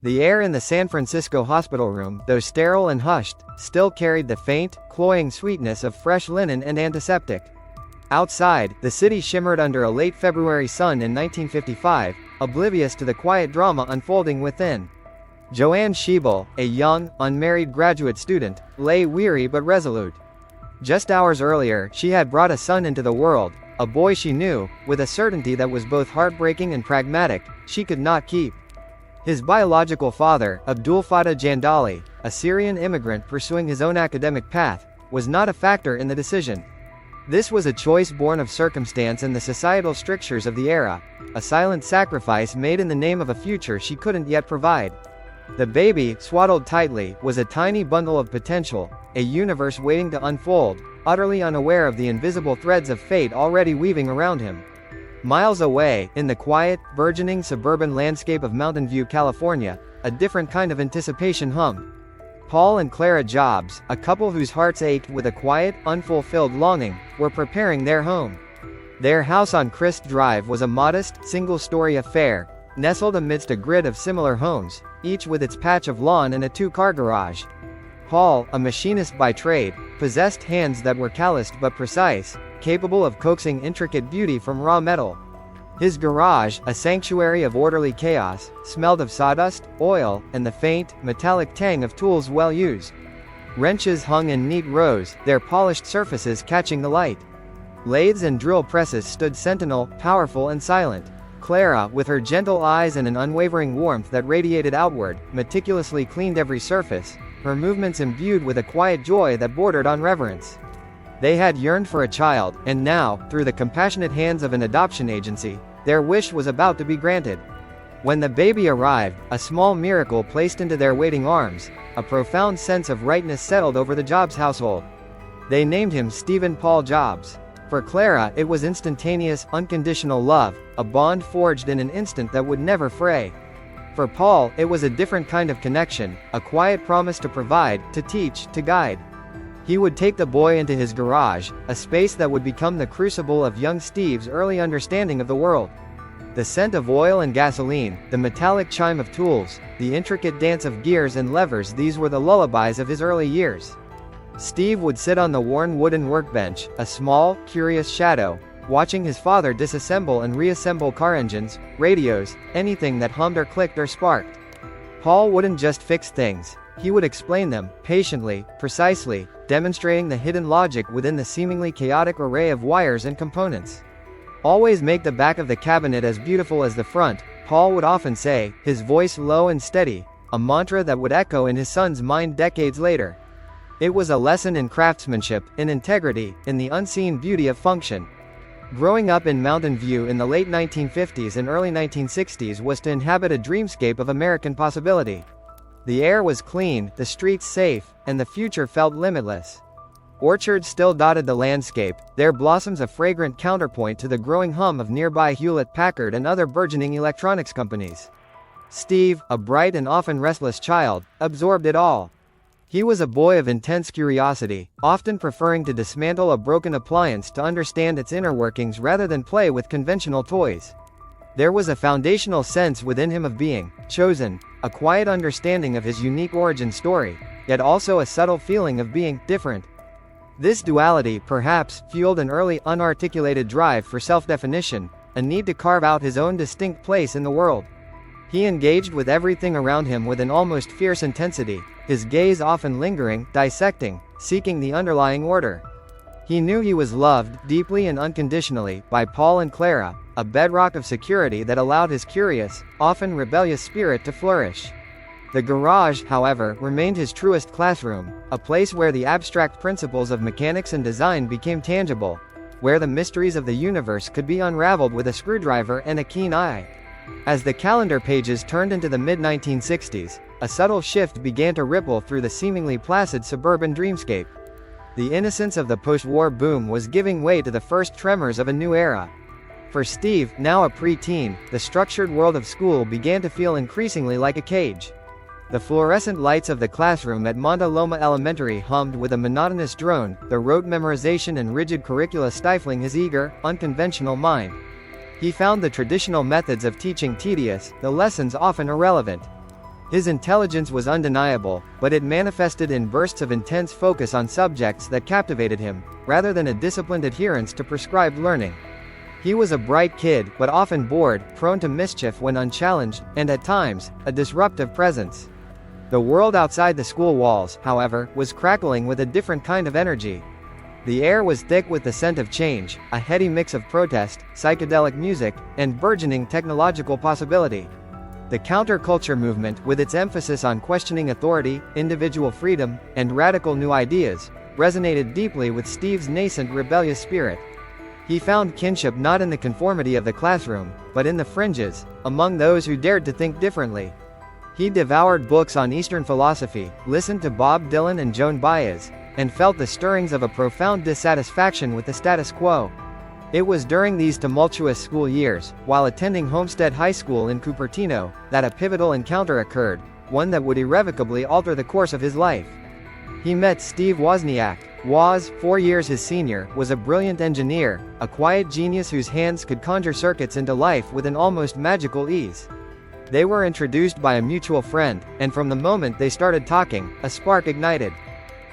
The air in the San Francisco hospital room, though sterile and hushed, still carried the faint, cloying sweetness of fresh linen and antiseptic. Outside, the city shimmered under a late February sun in 1955, oblivious to the quiet drama unfolding within. Joanne Schiebel, a young, unmarried graduate student, lay weary but resolute. Just hours earlier, she had brought a son into the world, a boy she knew, with a certainty that was both heartbreaking and pragmatic, she could not keep. His biological father, Abdul Fattah Jandali, a Syrian immigrant pursuing his own academic path, was not a factor in the decision. This was a choice born of circumstance and the societal strictures of the era, a silent sacrifice made in the name of a future she couldn't yet provide. The baby, swaddled tightly, was a tiny bundle of potential, a universe waiting to unfold, utterly unaware of the invisible threads of fate already weaving around him. Miles away, in the quiet, burgeoning suburban landscape of Mountain View, California, a different kind of anticipation hummed. Paul and Clara Jobs, a couple whose hearts ached with a quiet, unfulfilled longing, were preparing their home. Their house on Crist Drive was a modest, single-story affair, nestled amidst a grid of similar homes, each with its patch of lawn and a two-car garage. Paul, a machinist by trade, possessed hands that were calloused but precise, capable of coaxing intricate beauty from raw metal. His garage, a sanctuary of orderly chaos, smelled of sawdust, oil, and the faint, metallic tang of tools well used. Wrenches hung in neat rows, their polished surfaces catching the light. Lathes and drill presses stood sentinel, powerful and silent. Clara, with her gentle eyes and an unwavering warmth that radiated outward, meticulously cleaned every surface, her movements imbued with a quiet joy that bordered on reverence. They had yearned for a child, and now, through the compassionate hands of an adoption agency, their wish was about to be granted. When the baby arrived, a small miracle placed into their waiting arms, a profound sense of rightness settled over the Jobs household. They named him Stephen Paul Jobs. For Clara, it was instantaneous, unconditional love, a bond forged in an instant that would never fray. For Paul, it was a different kind of connection, a quiet promise to provide, to teach, to guide. He would take the boy into his garage, a space that would become the crucible of young Steve's early understanding of the world. The scent of oil and gasoline, the metallic chime of tools, the intricate dance of gears and levers, these were the lullabies of his early years. Steve would sit on the worn wooden workbench, a small, curious shadow, watching his father disassemble and reassemble car engines, radios, anything that hummed or clicked or sparked. Paul wouldn't just fix things. He would explain them, patiently, precisely, demonstrating the hidden logic within the seemingly chaotic array of wires and components. "Always make the back of the cabinet as beautiful as the front," Paul would often say, his voice low and steady, a mantra that would echo in his son's mind decades later. It was a lesson in craftsmanship, in integrity, in the unseen beauty of function. Growing up in Mountain View in the late 1950s and early 1960s was to inhabit a dreamscape of American possibility. The air was clean, the streets safe, and the future felt limitless. Orchards still dotted the landscape, their blossoms a fragrant counterpoint to the growing hum of nearby Hewlett-Packard and other burgeoning electronics companies. Steve, a bright and often restless child, absorbed it all. He was a boy of intense curiosity, often preferring to dismantle a broken appliance to understand its inner workings rather than play with conventional toys. There was a foundational sense within him of being chosen, a quiet understanding of his unique origin story, yet also a subtle feeling of being different. This duality, perhaps, fueled an early, unarticulated drive for self-definition, a need to carve out his own distinct place in the world. He engaged with everything around him with an almost fierce intensity, his gaze often lingering, dissecting, seeking the underlying order. He knew he was loved, deeply and unconditionally, by Paul and Clara, a bedrock of security that allowed his curious, often rebellious spirit to flourish. The garage, however, remained his truest classroom, a place where the abstract principles of mechanics and design became tangible, where the mysteries of the universe could be unraveled with a screwdriver and a keen eye. As the calendar pages turned into the mid-1960s, a subtle shift began to ripple through the seemingly placid suburban dreamscape. The innocence of the post-war boom was giving way to the first tremors of a new era. For Steve, now a pre-teen, the structured world of school began to feel increasingly like a cage. The fluorescent lights of the classroom at Monta Loma Elementary hummed with a monotonous drone, the rote memorization and rigid curricula stifling his eager, unconventional mind. He found the traditional methods of teaching tedious, the lessons often irrelevant. His intelligence was undeniable, but it manifested in bursts of intense focus on subjects that captivated him, rather than a disciplined adherence to prescribed learning. He was a bright kid, but often bored, prone to mischief when unchallenged, and at times, a disruptive presence. The world outside the school walls, however, was crackling with a different kind of energy. The air was thick with the scent of change, a heady mix of protest, psychedelic music, and burgeoning technological possibility. The counterculture movement, with its emphasis on questioning authority, individual freedom, and radical new ideas, resonated deeply with Steve's nascent rebellious spirit. He found kinship not in the conformity of the classroom, but in the fringes, among those who dared to think differently. He devoured books on Eastern philosophy, listened to Bob Dylan and Joan Baez, and felt the stirrings of a profound dissatisfaction with the status quo. It was during these tumultuous school years, while attending Homestead High School in Cupertino, that a pivotal encounter occurred, one that would irrevocably alter the course of his life. He met Steve Wozniak. Woz, 4 years his senior, was a brilliant engineer, a quiet genius whose hands could conjure circuits into life with an almost magical ease. They were introduced by a mutual friend, and from the moment they started talking, a spark ignited.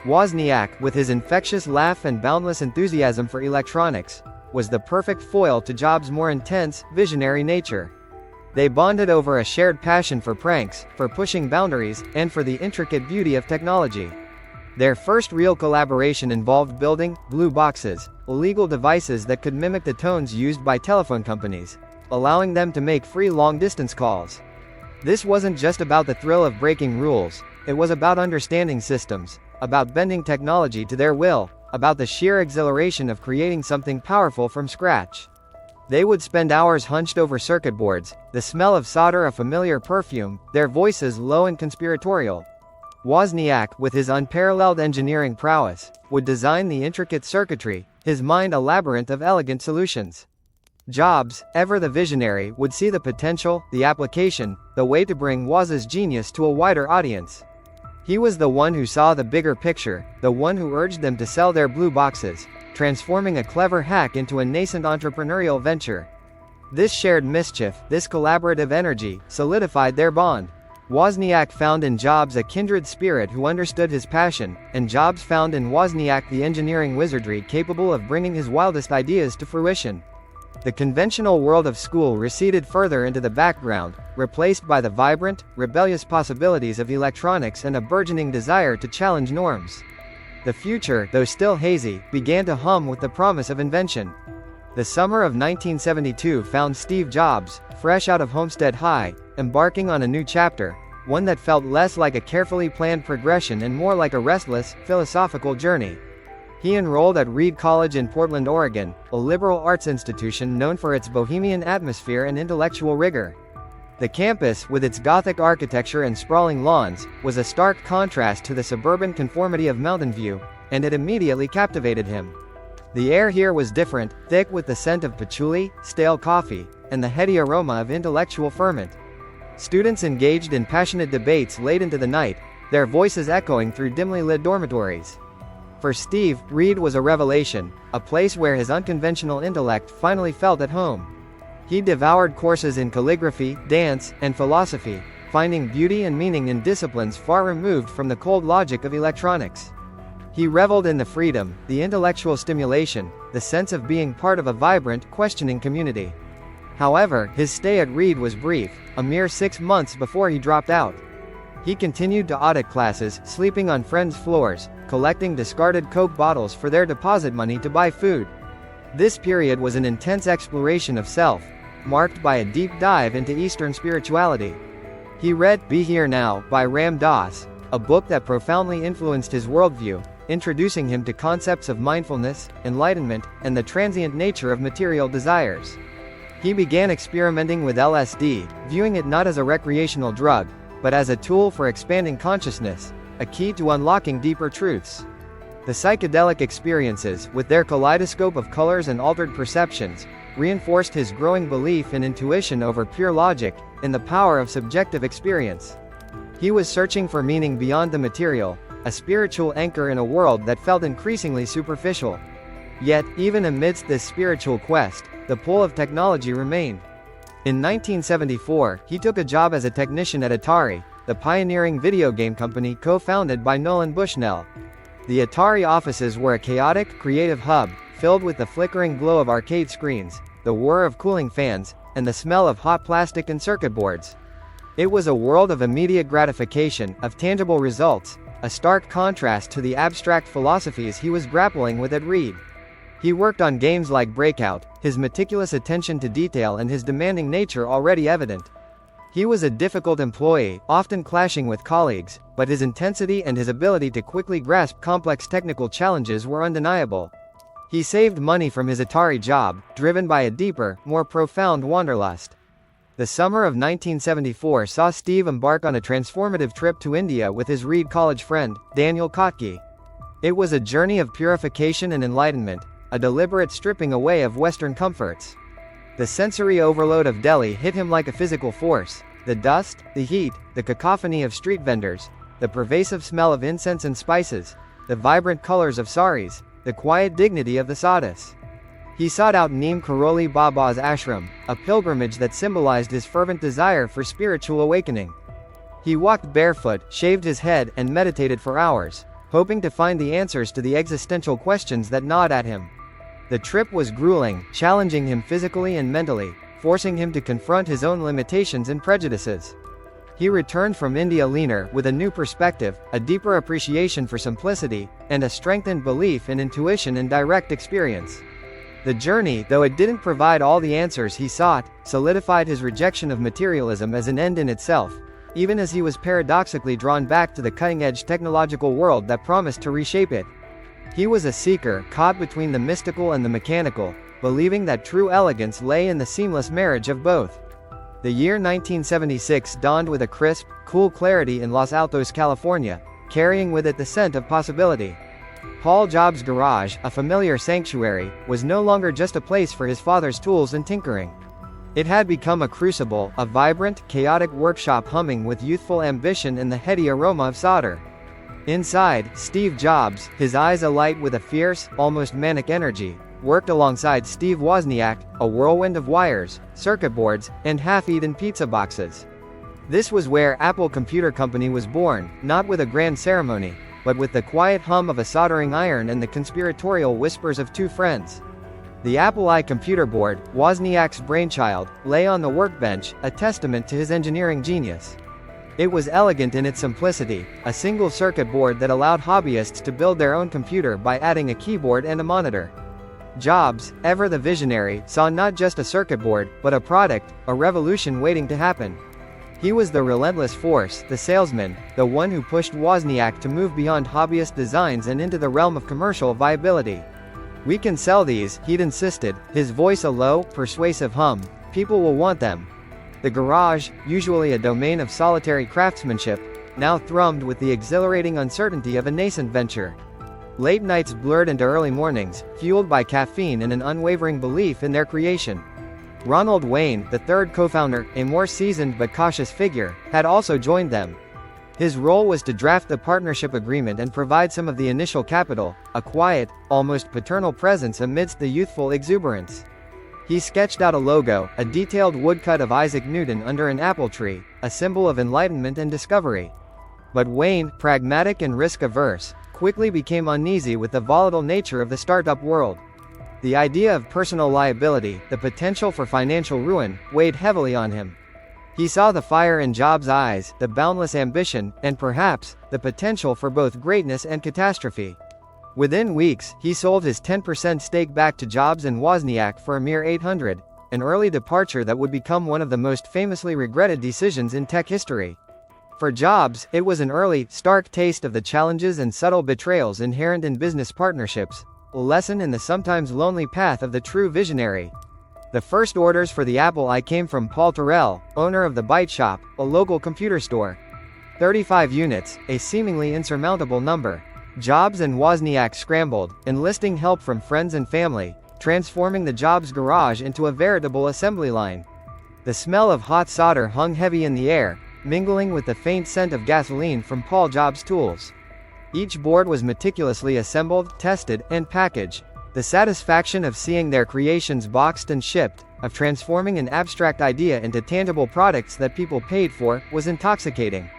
Wozniak, with his infectious laugh and boundless enthusiasm for electronics, was the perfect foil to Jobs' more intense, visionary nature. They bonded over a shared passion for pranks, for pushing boundaries, and for the intricate beauty of technology. Their first real collaboration involved building blue boxes, illegal devices that could mimic the tones used by telephone companies, allowing them to make free long-distance calls. This wasn't just about the thrill of breaking rules, it was about understanding systems, about bending technology to their will, about the sheer exhilaration of creating something powerful from scratch. They would spend hours hunched over circuit boards, the smell of solder a familiar perfume, their voices low and conspiratorial. Wozniak, with his unparalleled engineering prowess, would design the intricate circuitry, his mind a labyrinth of elegant solutions. Jobs, ever the visionary, would see the potential, the application, the way to bring Woz's genius to a wider audience. He was the one who saw the bigger picture, the one who urged them to sell their blue boxes, transforming a clever hack into a nascent entrepreneurial venture. This shared mischief, this collaborative energy, solidified their bond. Wozniak found in Jobs a kindred spirit who understood his passion, and Jobs found in Wozniak the engineering wizardry capable of bringing his wildest ideas to fruition. The conventional world of school receded further into the background, replaced by the vibrant, rebellious possibilities of electronics and a burgeoning desire to challenge norms. The future, though still hazy, began to hum with the promise of invention. The summer of 1972 found Steve Jobs, fresh out of Homestead High, embarking on a new chapter, one that felt less like a carefully planned progression and more like a restless, philosophical journey. He enrolled at Reed College in Portland, Oregon, a liberal arts institution known for its bohemian atmosphere and intellectual rigor. The campus, with its Gothic architecture and sprawling lawns, was a stark contrast to the suburban conformity of Mountain View, and it immediately captivated him. The air here was different, thick with the scent of patchouli, stale coffee, and the heady aroma of intellectual ferment. Students engaged in passionate debates late into the night, their voices echoing through dimly lit dormitories. For Steve, Reed was a revelation, a place where his unconventional intellect finally felt at home. He devoured courses in calligraphy, dance, and philosophy, finding beauty and meaning in disciplines far removed from the cold logic of electronics. He reveled in the freedom, the intellectual stimulation, the sense of being part of a vibrant, questioning community. However, his stay at Reed was brief, a mere 6 months before he dropped out. He continued to audit classes, sleeping on friends' floors, collecting discarded Coke bottles for their deposit money to buy food. This period was an intense exploration of self, marked by a deep dive into Eastern spirituality. He read Be Here Now by Ram Dass, a book that profoundly influenced his worldview, introducing him to concepts of mindfulness, enlightenment, and the transient nature of material desires. He began experimenting with LSD, viewing it not as a recreational drug, but as a tool for expanding consciousness, a key to unlocking deeper truths. The psychedelic experiences, with their kaleidoscope of colors and altered perceptions, reinforced his growing belief in intuition over pure logic, in the power of subjective experience. He was searching for meaning beyond the material, a spiritual anchor in a world that felt increasingly superficial. Yet, even amidst this spiritual quest, the pull of technology remained. In 1974, he took a job as a technician at Atari, the pioneering video game company co-founded by Nolan Bushnell. The Atari offices were a chaotic, creative hub, filled with the flickering glow of arcade screens, the whir of cooling fans, and the smell of hot plastic and circuit boards. It was a world of immediate gratification, of tangible results, a stark contrast to the abstract philosophies he was grappling with at Reed. He worked on games like Breakout, his meticulous attention to detail and his demanding nature already evident. He was a difficult employee, often clashing with colleagues, but his intensity and his ability to quickly grasp complex technical challenges were undeniable. He saved money from his Atari job, driven by a deeper, more profound wanderlust. The summer of 1974 saw Steve embark on a transformative trip to India with his Reed College friend, Daniel Kotke. It was a journey of purification and enlightenment, a deliberate stripping away of Western comforts. The sensory overload of Delhi hit him like a physical force. The dust, the heat, the cacophony of street vendors, the pervasive smell of incense and spices, the vibrant colors of saris, the quiet dignity of the sadhus. He sought out Neem Karoli Baba's ashram, a pilgrimage that symbolized his fervent desire for spiritual awakening. He walked barefoot, shaved his head, and meditated for hours, hoping to find the answers to the existential questions that gnawed at him. The trip was grueling, challenging him physically and mentally, forcing him to confront his own limitations and prejudices. He returned from India leaner, with a new perspective, a deeper appreciation for simplicity, and a strengthened belief in intuition and direct experience. The journey, though it didn't provide all the answers he sought, solidified his rejection of materialism as an end in itself, even as he was paradoxically drawn back to the cutting-edge technological world that promised to reshape it. He was a seeker, caught between the mystical and the mechanical, believing that true elegance lay in the seamless marriage of both. The year 1976 dawned with a crisp, cool clarity in Los Altos, California, carrying with it the scent of possibility. Paul Jobs' garage, a familiar sanctuary, was no longer just a place for his father's tools and tinkering. It had become a crucible, a vibrant, chaotic workshop humming with youthful ambition and the heady aroma of solder. Inside, Steve Jobs, his eyes alight with a fierce, almost manic energy, worked alongside Steve Wozniak, a whirlwind of wires, circuit boards, and half-eaten pizza boxes. This was where Apple Computer Company was born, not with a grand ceremony, but with the quiet hum of a soldering iron and the conspiratorial whispers of two friends. The Apple I computer board, Wozniak's brainchild, lay on the workbench, a testament to his engineering genius. It was elegant in its simplicity, a single circuit board that allowed hobbyists to build their own computer by adding a keyboard and a monitor. Jobs, ever the visionary, saw not just a circuit board, but a product, a revolution waiting to happen. He was the relentless force, the salesman, the one who pushed Wozniak to move beyond hobbyist designs and into the realm of commercial viability. "We can sell these," he'd insisted, his voice a low, persuasive hum. "People will want them." The garage, usually a domain of solitary craftsmanship, now thrummed with the exhilarating uncertainty of a nascent venture. Late nights blurred into early mornings, fueled by caffeine and an unwavering belief in their creation. Ronald Wayne, the third co-founder, a more seasoned but cautious figure, had also joined them. His role was to draft the partnership agreement and provide some of the initial capital, a quiet, almost paternal presence amidst the youthful exuberance. He sketched out a logo, a detailed woodcut of Isaac Newton under an apple tree, a symbol of enlightenment and discovery. But Wayne, pragmatic and risk-averse, quickly became uneasy with the volatile nature of the startup world. The idea of personal liability, the potential for financial ruin, weighed heavily on him. He saw the fire in Jobs' eyes, the boundless ambition, and perhaps, the potential for both greatness and catastrophe. Within weeks, he sold his 10% stake back to Jobs and Wozniak for a mere $800, an early departure that would become one of the most famously regretted decisions in tech history. For Jobs, it was an early, stark taste of the challenges and subtle betrayals inherent in business partnerships, a lesson in the sometimes lonely path of the true visionary. The first orders for the Apple I came from Paul Terrell, owner of the Byte Shop, a local computer store. 35 units, a seemingly insurmountable number. Jobs and Wozniak scrambled, enlisting help from friends and family, transforming the Jobs garage into a veritable assembly line. The smell of hot solder hung heavy in the air, mingling with the faint scent of gasoline from Paul Jobs' tools. Each board was meticulously assembled, tested, and packaged. The satisfaction of seeing their creations boxed and shipped, of transforming an abstract idea into tangible products that people paid for, was intoxicating.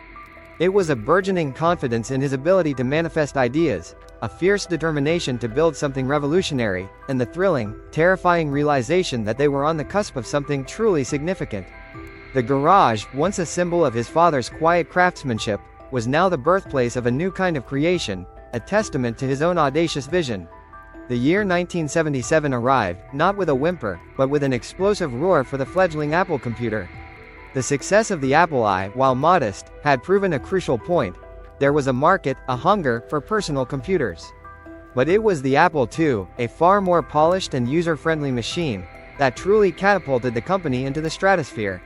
It was a burgeoning confidence in his ability to manifest ideas, a fierce determination to build something revolutionary, and the thrilling, terrifying realization that they were on the cusp of something truly significant. The garage, once a symbol of his father's quiet craftsmanship, was now the birthplace of a new kind of creation, a testament to his own audacious vision. The year 1977 arrived, not with a whimper, but with an explosive roar for the fledgling Apple computer. The success of the Apple I, while modest, had proven a crucial point. There was a market, a hunger, for personal computers. But it was the Apple II, a far more polished and user-friendly machine, that truly catapulted the company into the stratosphere.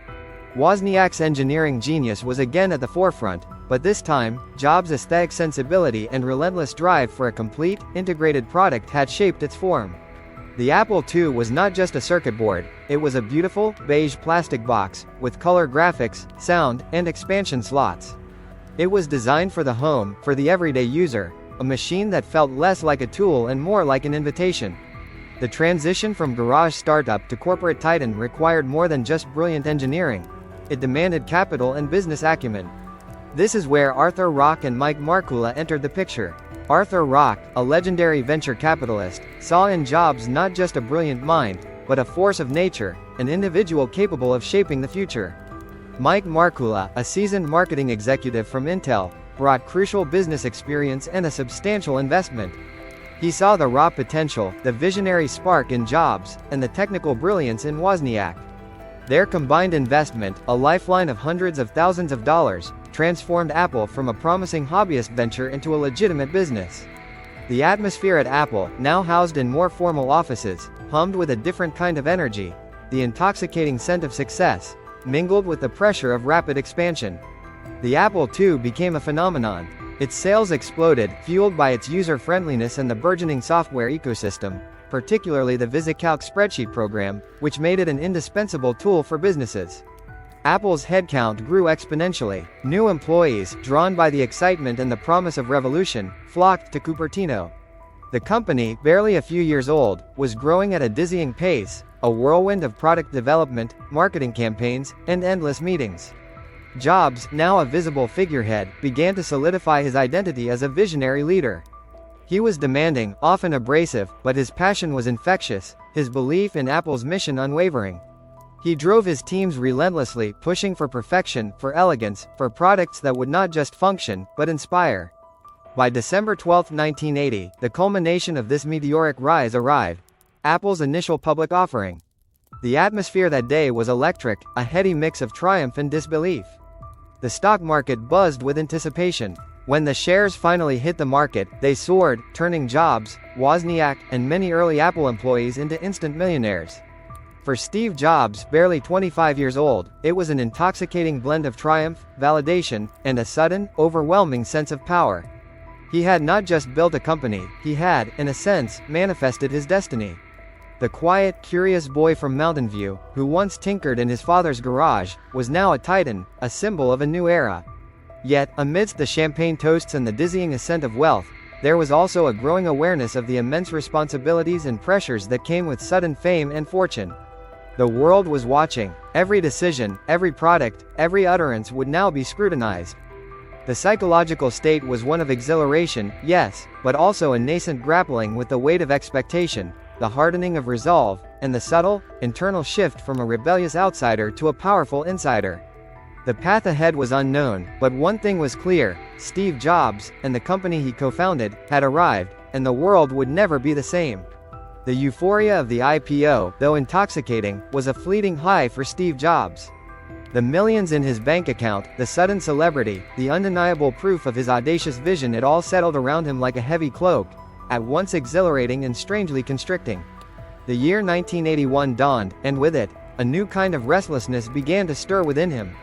Wozniak's engineering genius was again at the forefront, but this time, Jobs' aesthetic sensibility and relentless drive for a complete, integrated product had shaped its form. The Apple II was not just a circuit board, it was a beautiful, beige plastic box, with color graphics, sound, and expansion slots. It was designed for the home, for the everyday user, a machine that felt less like a tool and more like an invitation. The transition from garage startup to corporate titan required more than just brilliant engineering. It demanded capital and business acumen. This is where Arthur Rock and Mike Markkula entered the picture. Arthur Rock, a legendary venture capitalist, saw in Jobs not just a brilliant mind, but a force of nature, an individual capable of shaping the future. Mike Markkula, a seasoned marketing executive from Intel, brought crucial business experience and a substantial investment. He saw the raw potential, the visionary spark in Jobs, and the technical brilliance in Wozniak. Their combined investment, a lifeline of hundreds of thousands of dollars, transformed Apple from a promising hobbyist venture into a legitimate business. The atmosphere at Apple, now housed in more formal offices, hummed with a different kind of energy. The intoxicating scent of success, mingled with the pressure of rapid expansion. The Apple II became a phenomenon. Its sales exploded, fueled by its user-friendliness and the burgeoning software ecosystem, particularly the VisiCalc spreadsheet program, which made it an indispensable tool for businesses. Apple's headcount grew exponentially. New employees, drawn by the excitement and the promise of revolution, flocked to Cupertino. The company, barely a few years old, was growing at a dizzying pace, a whirlwind of product development, marketing campaigns, and endless meetings. Jobs, now a visible figurehead, began to solidify his identity as a visionary leader. He was demanding, often abrasive, but his passion was infectious, his belief in Apple's mission unwavering. He drove his teams relentlessly, pushing for perfection, for elegance, for products that would not just function, but inspire. By December 12, 1980, the culmination of this meteoric rise arrived. Apple's initial public offering. The atmosphere that day was electric, a heady mix of triumph and disbelief. The stock market buzzed with anticipation. When the shares finally hit the market, they soared, turning Jobs, Wozniak, and many early Apple employees into instant millionaires. For Steve Jobs, barely 25 years old, it was an intoxicating blend of triumph, validation, and a sudden, overwhelming sense of power. He had not just built a company, he had, in a sense, manifested his destiny. The quiet, curious boy from Mountain View, who once tinkered in his father's garage, was now a titan, a symbol of a new era. Yet, amidst the champagne toasts and the dizzying ascent of wealth, there was also a growing awareness of the immense responsibilities and pressures that came with sudden fame and fortune. The world was watching. Every decision, every product, every utterance would now be scrutinized. The psychological state was one of exhilaration, yes, but also a nascent grappling with the weight of expectation, the hardening of resolve, and the subtle, internal shift from a rebellious outsider to a powerful insider. The path ahead was unknown, but one thing was clear: Steve Jobs, and the company he co-founded, had arrived, and the world would never be the same. The euphoria of the IPO, though intoxicating, was a fleeting high for Steve Jobs. The millions in his bank account, the sudden celebrity, the undeniable proof of his audacious vision, it all settled around him like a heavy cloak, at once exhilarating and strangely constricting. The year 1981 dawned, and with it, a new kind of restlessness began to stir within him.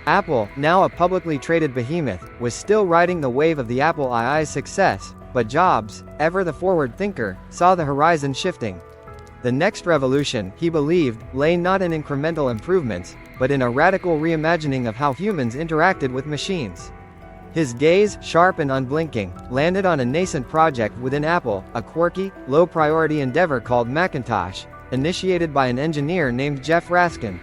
Apple, now a publicly traded behemoth, was still riding the wave of the Apple II's success, but Jobs, ever the forward thinker, saw the horizon shifting. The next revolution, he believed, lay not in incremental improvements, but in a radical reimagining of how humans interacted with machines. His gaze, sharp and unblinking, landed on a nascent project within Apple, a quirky, low-priority endeavor called Macintosh, initiated by an engineer named Jeff Raskin.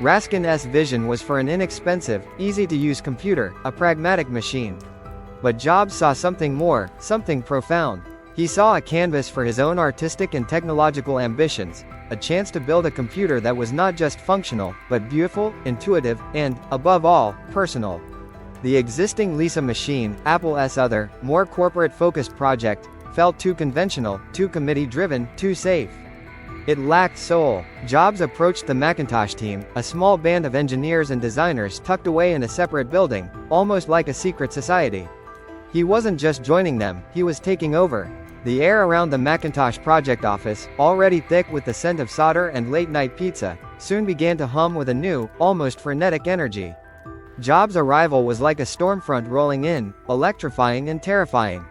Raskin's vision was for an inexpensive, easy-to-use computer, a pragmatic machine. But Jobs saw something more, something profound. He saw a canvas for his own artistic and technological ambitions, a chance to build a computer that was not just functional, but beautiful, intuitive, and, above all, personal. The existing Lisa machine, Apple's other, more corporate-focused project, felt too conventional, too committee-driven, too safe. It lacked soul. Jobs approached the Macintosh team, a small band of engineers and designers tucked away in a separate building, almost like a secret society. He wasn't just joining them, he was taking over. The air around the Macintosh project office, already thick with the scent of solder and late-night pizza, soon began to hum with a new, almost frenetic energy. Jobs' arrival was like a stormfront rolling in, electrifying and terrifying.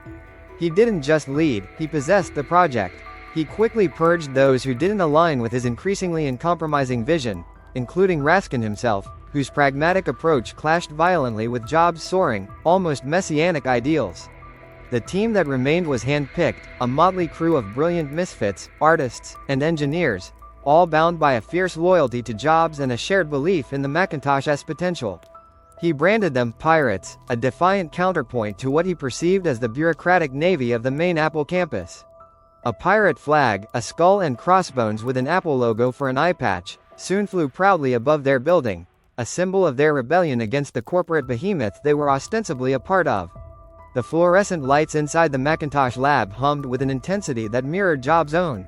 He didn't just lead, he possessed the project. He quickly purged those who didn't align with his increasingly uncompromising vision, including Raskin himself, whose pragmatic approach clashed violently with Jobs' soaring, almost messianic ideals. The team that remained was hand-picked, a motley crew of brilliant misfits, artists, and engineers, all bound by a fierce loyalty to Jobs and a shared belief in the Macintosh's potential. He branded them pirates, a defiant counterpoint to what he perceived as the bureaucratic navy of the main Apple campus. A pirate flag, a skull and crossbones with an Apple logo for an eye patch, soon flew proudly above their building, a symbol of their rebellion against the corporate behemoth they were ostensibly a part of. The fluorescent lights inside the Macintosh lab hummed with an intensity that mirrored Jobs' own.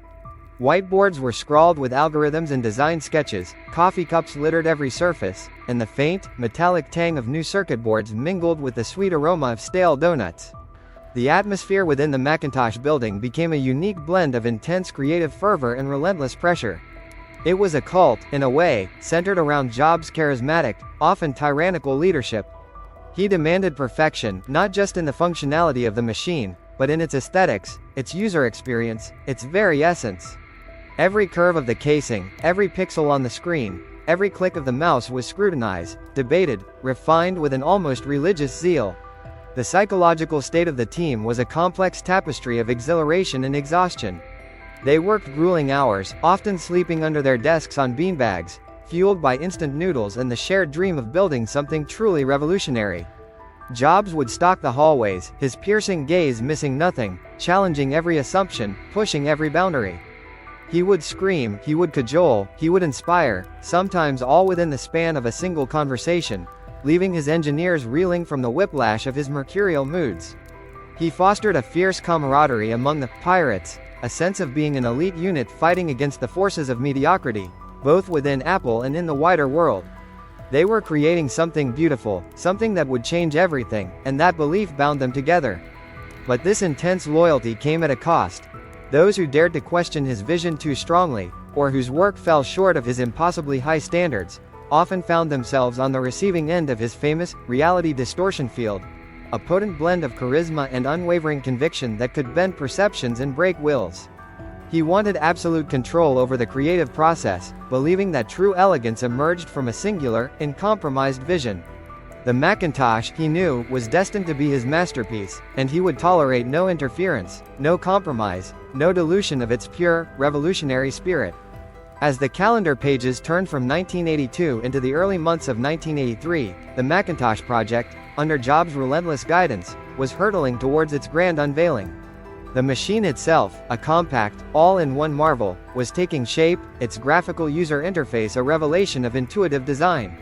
Whiteboards were scrawled with algorithms and design sketches, coffee cups littered every surface, and the faint, metallic tang of new circuit boards mingled with the sweet aroma of stale donuts. The atmosphere within the Macintosh building became a unique blend of intense creative fervor and relentless pressure. It was a cult, in a way, centered around Jobs' charismatic, often tyrannical leadership. He demanded perfection, not just in the functionality of the machine, but in its aesthetics, its user experience, its very essence. Every curve of the casing, every pixel on the screen, every click of the mouse was scrutinized, debated, refined with an almost religious zeal. The psychological state of the team was a complex tapestry of exhilaration and exhaustion. They worked grueling hours, often sleeping under their desks on beanbags, fueled by instant noodles and the shared dream of building something truly revolutionary. Jobs would stalk the hallways, his piercing gaze missing nothing, challenging every assumption, pushing every boundary. He would scream, he would cajole, he would inspire, sometimes all within the span of a single conversation, leaving his engineers reeling from the whiplash of his mercurial moods. He fostered a fierce camaraderie among the pirates, a sense of being an elite unit fighting against the forces of mediocrity, both within Apple and in the wider world. They were creating something beautiful, something that would change everything, and that belief bound them together. But this intense loyalty came at a cost. Those who dared to question his vision too strongly, or whose work fell short of his impossibly high standards, often found themselves on the receiving end of his famous reality distortion field, a potent blend of charisma and unwavering conviction that could bend perceptions and break wills. He wanted absolute control over the creative process, believing that true elegance emerged from a singular, uncompromised vision. The Macintosh, he knew, was destined to be his masterpiece, and he would tolerate no interference, no compromise, no dilution of its pure, revolutionary spirit. As the calendar pages turned from 1982 into the early months of 1983, the Macintosh project, under Jobs' relentless guidance, was hurtling towards its grand unveiling. The machine itself, a compact, all-in-one marvel, was taking shape, its graphical user interface a revelation of intuitive design.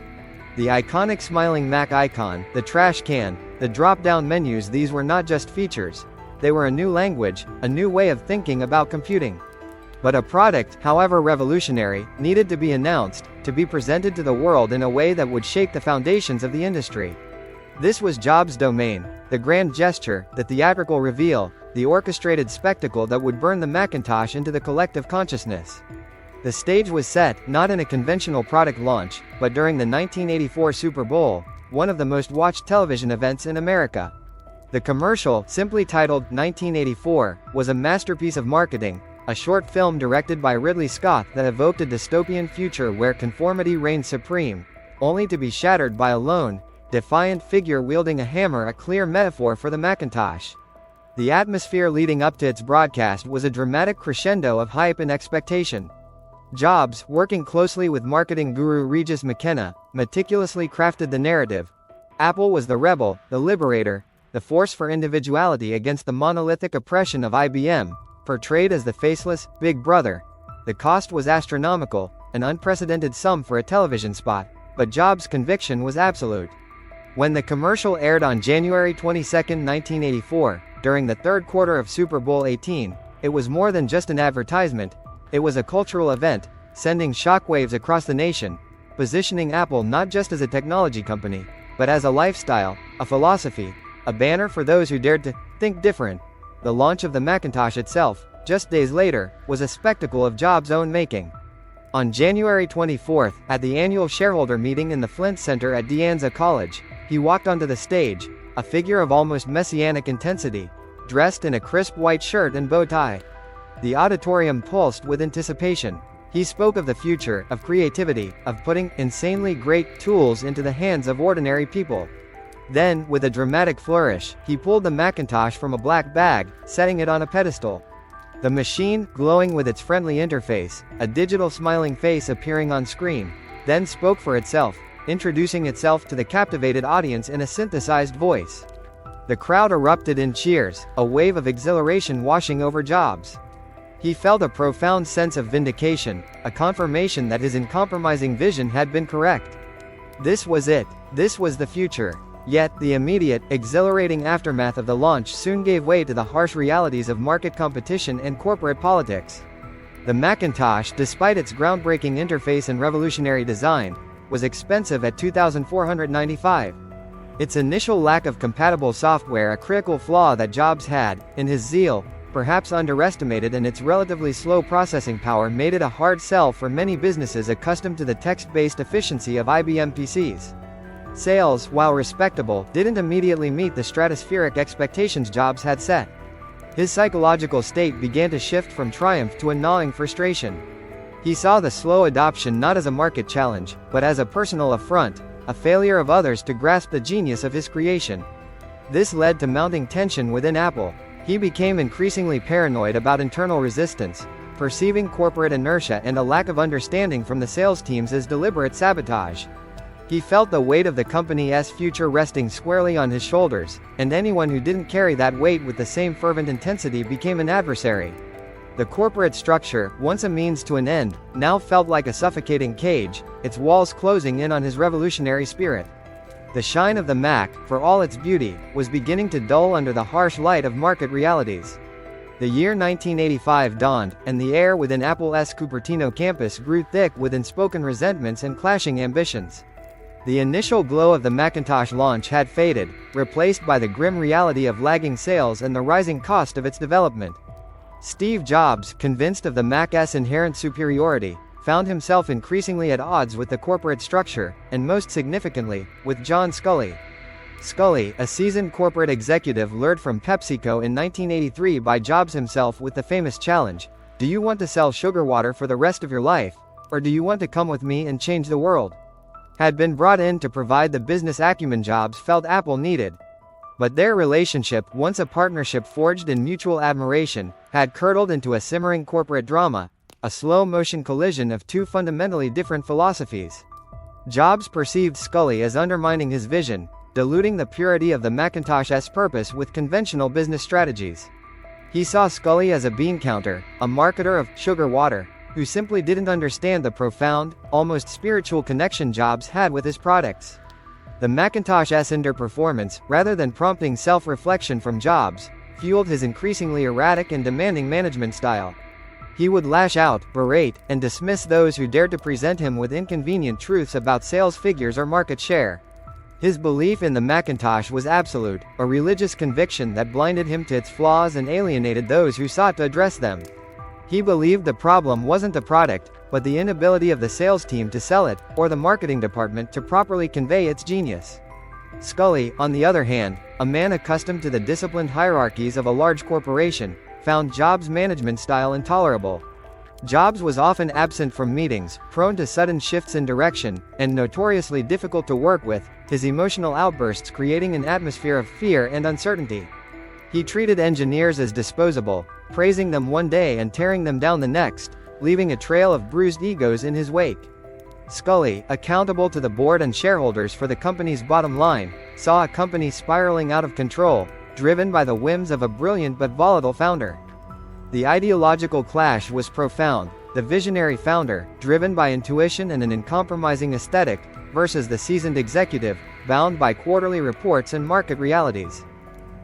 The iconic smiling Mac icon, the trash can, the drop-down menus, these were not just features. They were a new language, a new way of thinking about computing. But a product, however revolutionary, needed to be announced, to be presented to the world in a way that would shake the foundations of the industry. This was Jobs' domain, the grand gesture, the theatrical reveal, the orchestrated spectacle that would burn the Macintosh into the collective consciousness. The stage was set, not in a conventional product launch, but during the 1984 Super Bowl, one of the most watched television events in America. The commercial, simply titled 1984, was a masterpiece of marketing, a short film directed by Ridley Scott that evoked a dystopian future where conformity reigned supreme, only to be shattered by a lone, defiant figure wielding a hammer, a clear metaphor for the Macintosh. The atmosphere leading up to its broadcast was a dramatic crescendo of hype and expectation. Jobs, working closely with marketing guru Regis McKenna, meticulously crafted the narrative. Apple was the rebel, the liberator, the force for individuality against the monolithic oppression of IBM, portrayed as the faceless, big brother. The cost was astronomical, an unprecedented sum for a television spot, but Jobs' conviction was absolute. When the commercial aired on January 22, 1984, during the third quarter of Super Bowl XVIII, it was more than just an advertisement. It was a cultural event, sending shockwaves across the nation, positioning Apple not just as a technology company, but as a lifestyle, a philosophy, a banner for those who dared to think different. The launch of the Macintosh itself, just days later, was a spectacle of Jobs' own making. On January 24, at the annual shareholder meeting in the Flint Center at De Anza College, he walked onto the stage, a figure of almost messianic intensity, dressed in a crisp white shirt and bow tie. The auditorium pulsed with anticipation. He spoke of the future, of creativity, of putting insanely great tools into the hands of ordinary people. Then, with a dramatic flourish, he pulled the Macintosh from a black bag, setting it on a pedestal. The machine, glowing with its friendly interface, a digital smiling face appearing on screen, then spoke for itself, introducing itself to the captivated audience in a synthesized voice. The crowd erupted in cheers, a wave of exhilaration washing over Jobs. He felt a profound sense of vindication, a confirmation that his uncompromising vision had been correct. This was it. This was the future. Yet, the immediate, exhilarating aftermath of the launch soon gave way to the harsh realities of market competition and corporate politics. The Macintosh, despite its groundbreaking interface and revolutionary design, was expensive at $2,495. Its initial lack of compatible software, a critical flaw that Jobs had, in his zeal, perhaps underestimated, and its relatively slow processing power made it a hard sell for many businesses accustomed to the text-based efficiency of IBM PCs. Sales, while respectable, didn't immediately meet the stratospheric expectations Jobs had set. His psychological state began to shift from triumph to a gnawing frustration. He saw the slow adoption not as a market challenge, but as a personal affront, a failure of others to grasp the genius of his creation. This led to mounting tension within Apple. He became increasingly paranoid about internal resistance, perceiving corporate inertia and a lack of understanding from the sales teams as deliberate sabotage. He felt the weight of the company's future resting squarely on his shoulders, and anyone who didn't carry that weight with the same fervent intensity became an adversary. The corporate structure, once a means to an end, now felt like a suffocating cage, its walls closing in on his revolutionary spirit. The shine of the Mac, for all its beauty, was beginning to dull under the harsh light of market realities. The year 1985 dawned, and the air within Apple's Cupertino campus grew thick with unspoken resentments and clashing ambitions. The initial glow of the Macintosh launch had faded, replaced by the grim reality of lagging sales and the rising cost of its development. Steve Jobs, convinced of the Mac's inherent superiority, found himself increasingly at odds with the corporate structure, and most significantly, with John Sculley. Sculley, a seasoned corporate executive lured from PepsiCo in 1983 by Jobs himself with the famous challenge, "Do you want to sell sugar water for the rest of your life? Or do you want to come with me and change the world?" had been brought in to provide the business acumen Jobs felt Apple needed. But their relationship, once a partnership forged in mutual admiration, had curdled into a simmering corporate drama, a slow-motion collision of two fundamentally different philosophies. Jobs perceived Sculley as undermining his vision, diluting the purity of the Macintosh's purpose with conventional business strategies. He saw Sculley as a bean counter, a marketer of sugar water, who simply didn't understand the profound, almost spiritual connection Jobs had with his products. The Macintosh's underperformance, rather than prompting self-reflection from Jobs, fueled his increasingly erratic and demanding management style. He would lash out, berate, and dismiss those who dared to present him with inconvenient truths about sales figures or market share. His belief in the Macintosh was absolute, a religious conviction that blinded him to its flaws and alienated those who sought to address them. He believed the problem wasn't the product, but the inability of the sales team to sell it, or the marketing department to properly convey its genius. Sculley, on the other hand, a man accustomed to the disciplined hierarchies of a large corporation, found Jobs' management style intolerable. Jobs was often absent from meetings, prone to sudden shifts in direction, and notoriously difficult to work with, his emotional outbursts creating an atmosphere of fear and uncertainty. He treated engineers as disposable, praising them one day and tearing them down the next, leaving a trail of bruised egos in his wake. Scully, accountable to the board and shareholders for the company's bottom line, saw a company spiraling out of control, driven by the whims of a brilliant but volatile founder. The ideological clash was profound: the visionary founder, driven by intuition and an uncompromising aesthetic, versus the seasoned executive, bound by quarterly reports and market realities.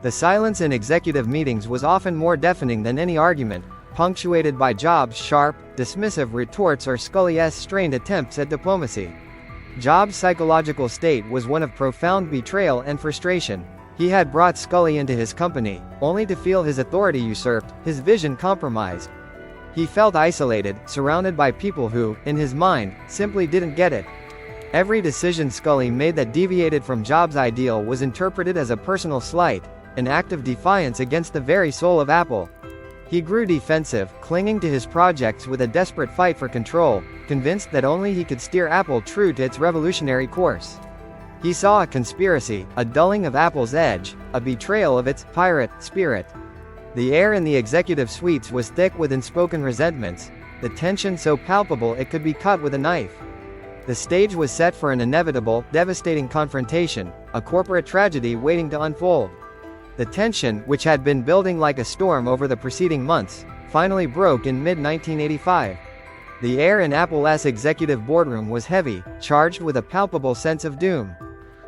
The silence in executive meetings was often more deafening than any argument, punctuated by Jobs' sharp, dismissive retorts or Scully's strained attempts at diplomacy. Jobs' psychological state was one of profound betrayal and frustration. He had brought Scully into his company, only to feel his authority usurped, his vision compromised. He felt isolated, surrounded by people who, in his mind, simply didn't get it. Every decision Scully made that deviated from Jobs' ideal was interpreted as a personal slight, an act of defiance against the very soul of Apple. He grew defensive, clinging to his projects with a desperate fight for control, convinced that only he could steer Apple true to its revolutionary course. He saw a conspiracy, a dulling of Apple's edge, a betrayal of its pirate spirit. The air in the executive suites was thick with unspoken resentments, the tension so palpable it could be cut with a knife. The stage was set for an inevitable, devastating confrontation, a corporate tragedy waiting to unfold. The tension, which had been building like a storm over the preceding months, finally broke in mid-1985. The air in Apple's executive boardroom was heavy, charged with a palpable sense of doom.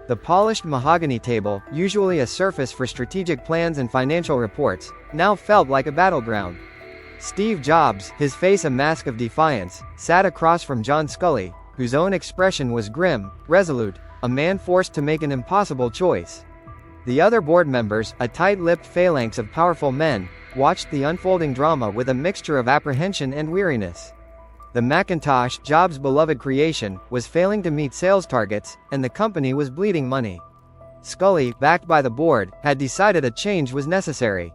The polished mahogany table, usually a surface for strategic plans and financial reports, now felt like a battleground. Steve Jobs, his face a mask of defiance, sat across from John Scully, whose own expression was grim, resolute, a man forced to make an impossible choice. The other board members, a tight-lipped phalanx of powerful men, watched the unfolding drama with a mixture of apprehension and weariness. The Macintosh, Jobs' beloved creation, was failing to meet sales targets, and the company was bleeding money. Scully, backed by the board, had decided a change was necessary.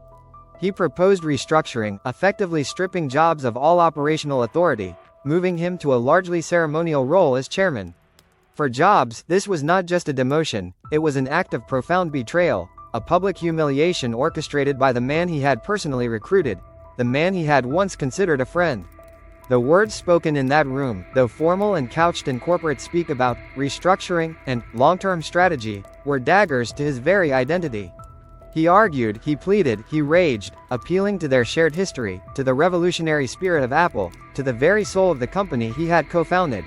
He proposed restructuring, effectively stripping Jobs of all operational authority, moving him to a largely ceremonial role as chairman. For Jobs, this was not just a demotion, it was an act of profound betrayal, a public humiliation orchestrated by the man he had personally recruited, the man he had once considered a friend. The words spoken in that room, though formal and couched in corporate speak about restructuring and long-term strategy, were daggers to his very identity. He argued, he pleaded, he raged, appealing to their shared history, to the revolutionary spirit of Apple, to the very soul of the company he had co-founded.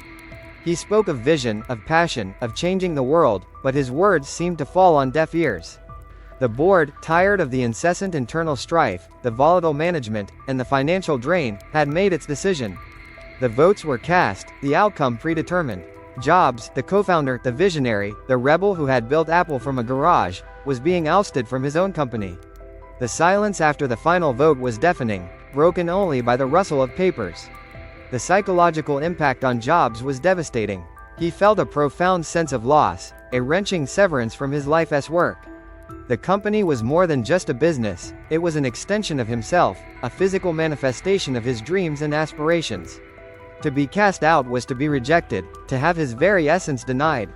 He spoke of vision, of passion, of changing the world, but his words seemed to fall on deaf ears. The board, tired of the incessant internal strife, the volatile management, and the financial drain, had made its decision. The votes were cast, the outcome predetermined. Jobs, the co-founder, the visionary, the rebel who had built Apple from a garage, was being ousted from his own company. The silence after the final vote was deafening, broken only by the rustle of papers. The psychological impact on Jobs was devastating. He felt a profound sense of loss, a wrenching severance from his life's work. The company was more than just a business, it was an extension of himself, a physical manifestation of his dreams and aspirations. To be cast out was to be rejected, to have his very essence denied.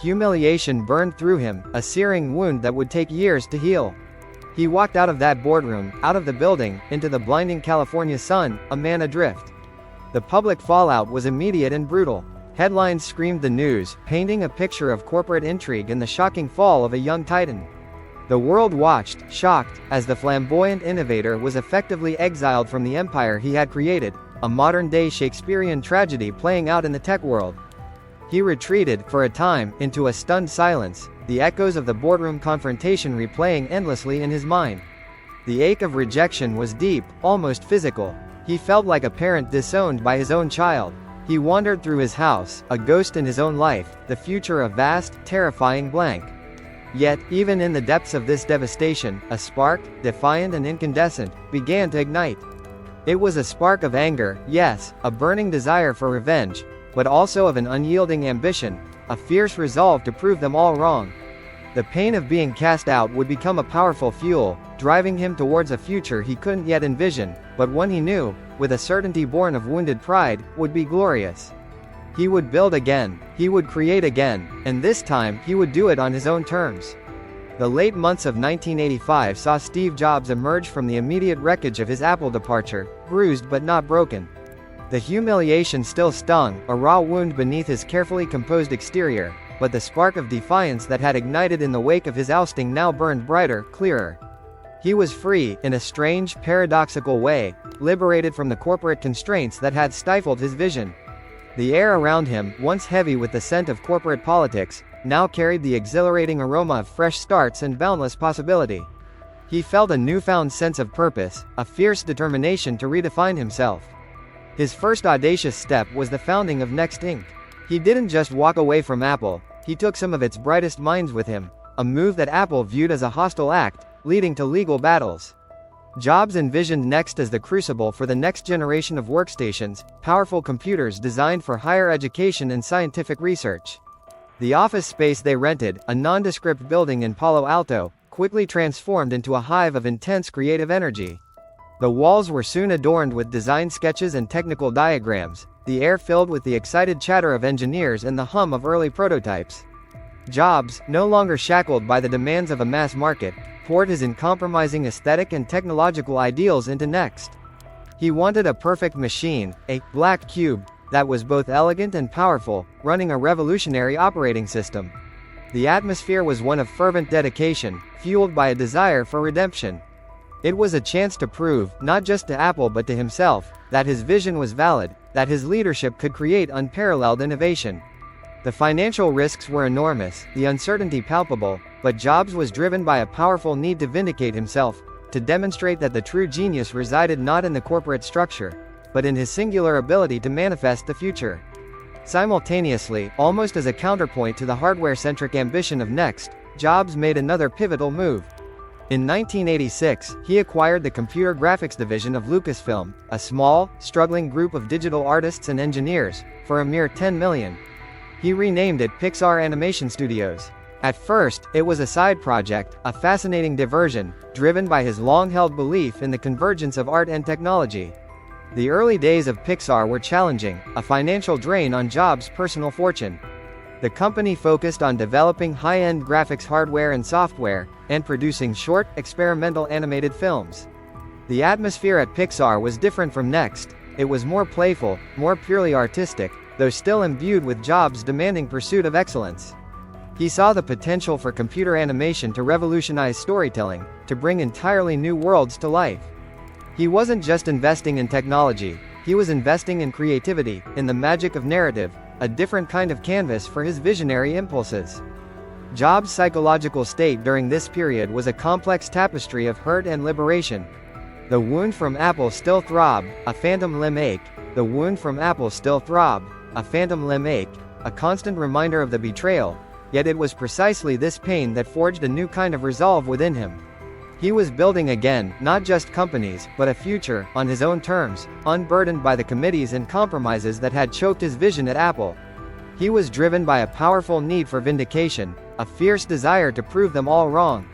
Humiliation burned through him, a searing wound that would take years to heal. He walked out of that boardroom, out of the building, into the blinding California sun, a man adrift. The public fallout was immediate and brutal. Headlines screamed the news, painting a picture of corporate intrigue and the shocking fall of a young titan. The world watched, shocked, as the flamboyant innovator was effectively exiled from the empire he had created, a modern-day Shakespearean tragedy playing out in the tech world. He retreated, for a time, into a stunned silence, the echoes of the boardroom confrontation replaying endlessly in his mind. The ache of rejection was deep, almost physical. He felt like a parent disowned by his own child. He wandered through his house, a ghost in his own life, the future a vast, terrifying blank. Yet, even in the depths of this devastation, a spark, defiant and incandescent, began to ignite. It was a spark of anger, yes, a burning desire for revenge, but also of an unyielding ambition, a fierce resolve to prove them all wrong. The pain of being cast out would become a powerful fuel, driving him towards a future he couldn't yet envision, but one he knew, with a certainty born of wounded pride, would be glorious. He would build again, he would create again, and this time he would do it on his own terms. The late months of 1985 saw Steve Jobs emerge from the immediate wreckage of his Apple departure, bruised but not broken. The humiliation still stung, a raw wound beneath his carefully composed exterior, but the spark of defiance that had ignited in the wake of his ousting now burned brighter, clearer. He was free, in a strange, paradoxical way, liberated from the corporate constraints that had stifled his vision. The air around him, once heavy with the scent of corporate politics, now carried the exhilarating aroma of fresh starts and boundless possibility. He felt a newfound sense of purpose, a fierce determination to redefine himself. His first audacious step was the founding of Next Inc. He didn't just walk away from Apple, he took some of its brightest minds with him, a move that Apple viewed as a hostile act, leading to legal battles. Jobs envisioned Next as the crucible for the next generation of workstations, powerful computers designed for higher education and scientific research. The office space they rented, a nondescript building in Palo Alto, quickly transformed into a hive of intense creative energy. The walls were soon adorned with design sketches and technical diagrams, the air filled with the excited chatter of engineers and the hum of early prototypes. Jobs, no longer shackled by the demands of a mass market, poured his uncompromising aesthetic and technological ideals into Next. He wanted a perfect machine, a black cube, that was both elegant and powerful, running a revolutionary operating system. The atmosphere was one of fervent dedication, fueled by a desire for redemption. It was a chance to prove, not just to Apple but to himself, that his vision was valid, that his leadership could create unparalleled innovation. The financial risks were enormous, the uncertainty palpable, but Jobs was driven by a powerful need to vindicate himself, to demonstrate that the true genius resided not in the corporate structure, but in his singular ability to manifest the future. Simultaneously, almost as a counterpoint to the hardware-centric ambition of Next, Jobs made another pivotal move. In 1986, he acquired the computer graphics division of Lucasfilm, a small, struggling group of digital artists and engineers, for a mere $10 million. He renamed it Pixar Animation Studios. At first, it was a side project, a fascinating diversion, driven by his long-held belief in the convergence of art and technology. The early days of Pixar were challenging, a financial drain on Jobs' personal fortune. The company focused on developing high-end graphics hardware and software, and producing short, experimental animated films. The atmosphere at Pixar was different from Next. It was more playful, more purely artistic, though still imbued with Jobs' demanding pursuit of excellence. He saw the potential for computer animation to revolutionize storytelling, to bring entirely new worlds to life. He wasn't just investing in technology, he was investing in creativity, in the magic of narrative, a different kind of canvas for his visionary impulses. Jobs' psychological state during this period was a complex tapestry of hurt and liberation. The wound from Apple still throbbed, a phantom limb ache. The wound from Apple still throbbed, a phantom limb ache, a constant reminder of the betrayal, yet it was precisely this pain that forged a new kind of resolve within him. He was building again, not just companies, but a future, on his own terms, unburdened by the committees and compromises that had choked his vision at Apple. He was driven by a powerful need for vindication, a fierce desire to prove them all wrong.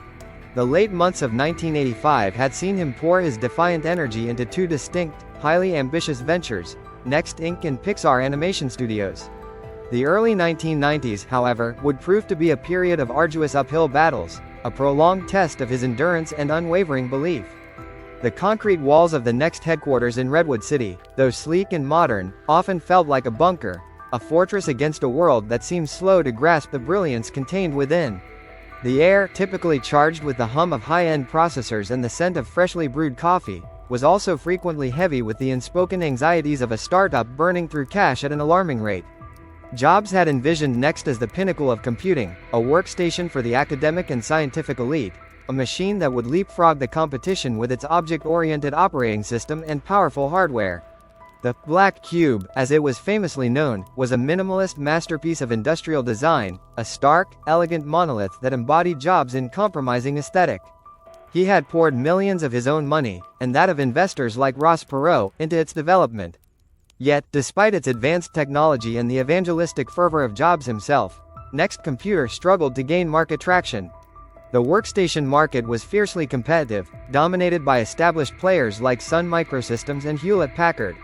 The late months of 1985 had seen him pour his defiant energy into two distinct, highly ambitious ventures, Next Inc. and Pixar Animation Studios. The early 1990s, however, would prove to be a period of arduous uphill battles, a prolonged test of his endurance and unwavering belief. The concrete walls of the Next headquarters in Redwood City, though sleek and modern, often felt like a bunker, a fortress against a world that seemed slow to grasp the brilliance contained within. The air, typically charged with the hum of high-end processors and the scent of freshly brewed coffee, was also frequently heavy with the unspoken anxieties of a startup burning through cash at an alarming rate. Jobs had envisioned Next as the pinnacle of computing, a workstation for the academic and scientific elite, a machine that would leapfrog the competition with its object-oriented operating system and powerful hardware. The Black Cube, as it was famously known, was a minimalist masterpiece of industrial design, a stark, elegant monolith that embodied Jobs' uncompromising aesthetic. He had poured millions of his own money, and that of investors like Ross Perot, into its development. Yet, despite its advanced technology and the evangelistic fervor of Jobs himself, Next Computer struggled to gain market traction. The workstation market was fiercely competitive, dominated by established players like Sun Microsystems and Hewlett-Packard.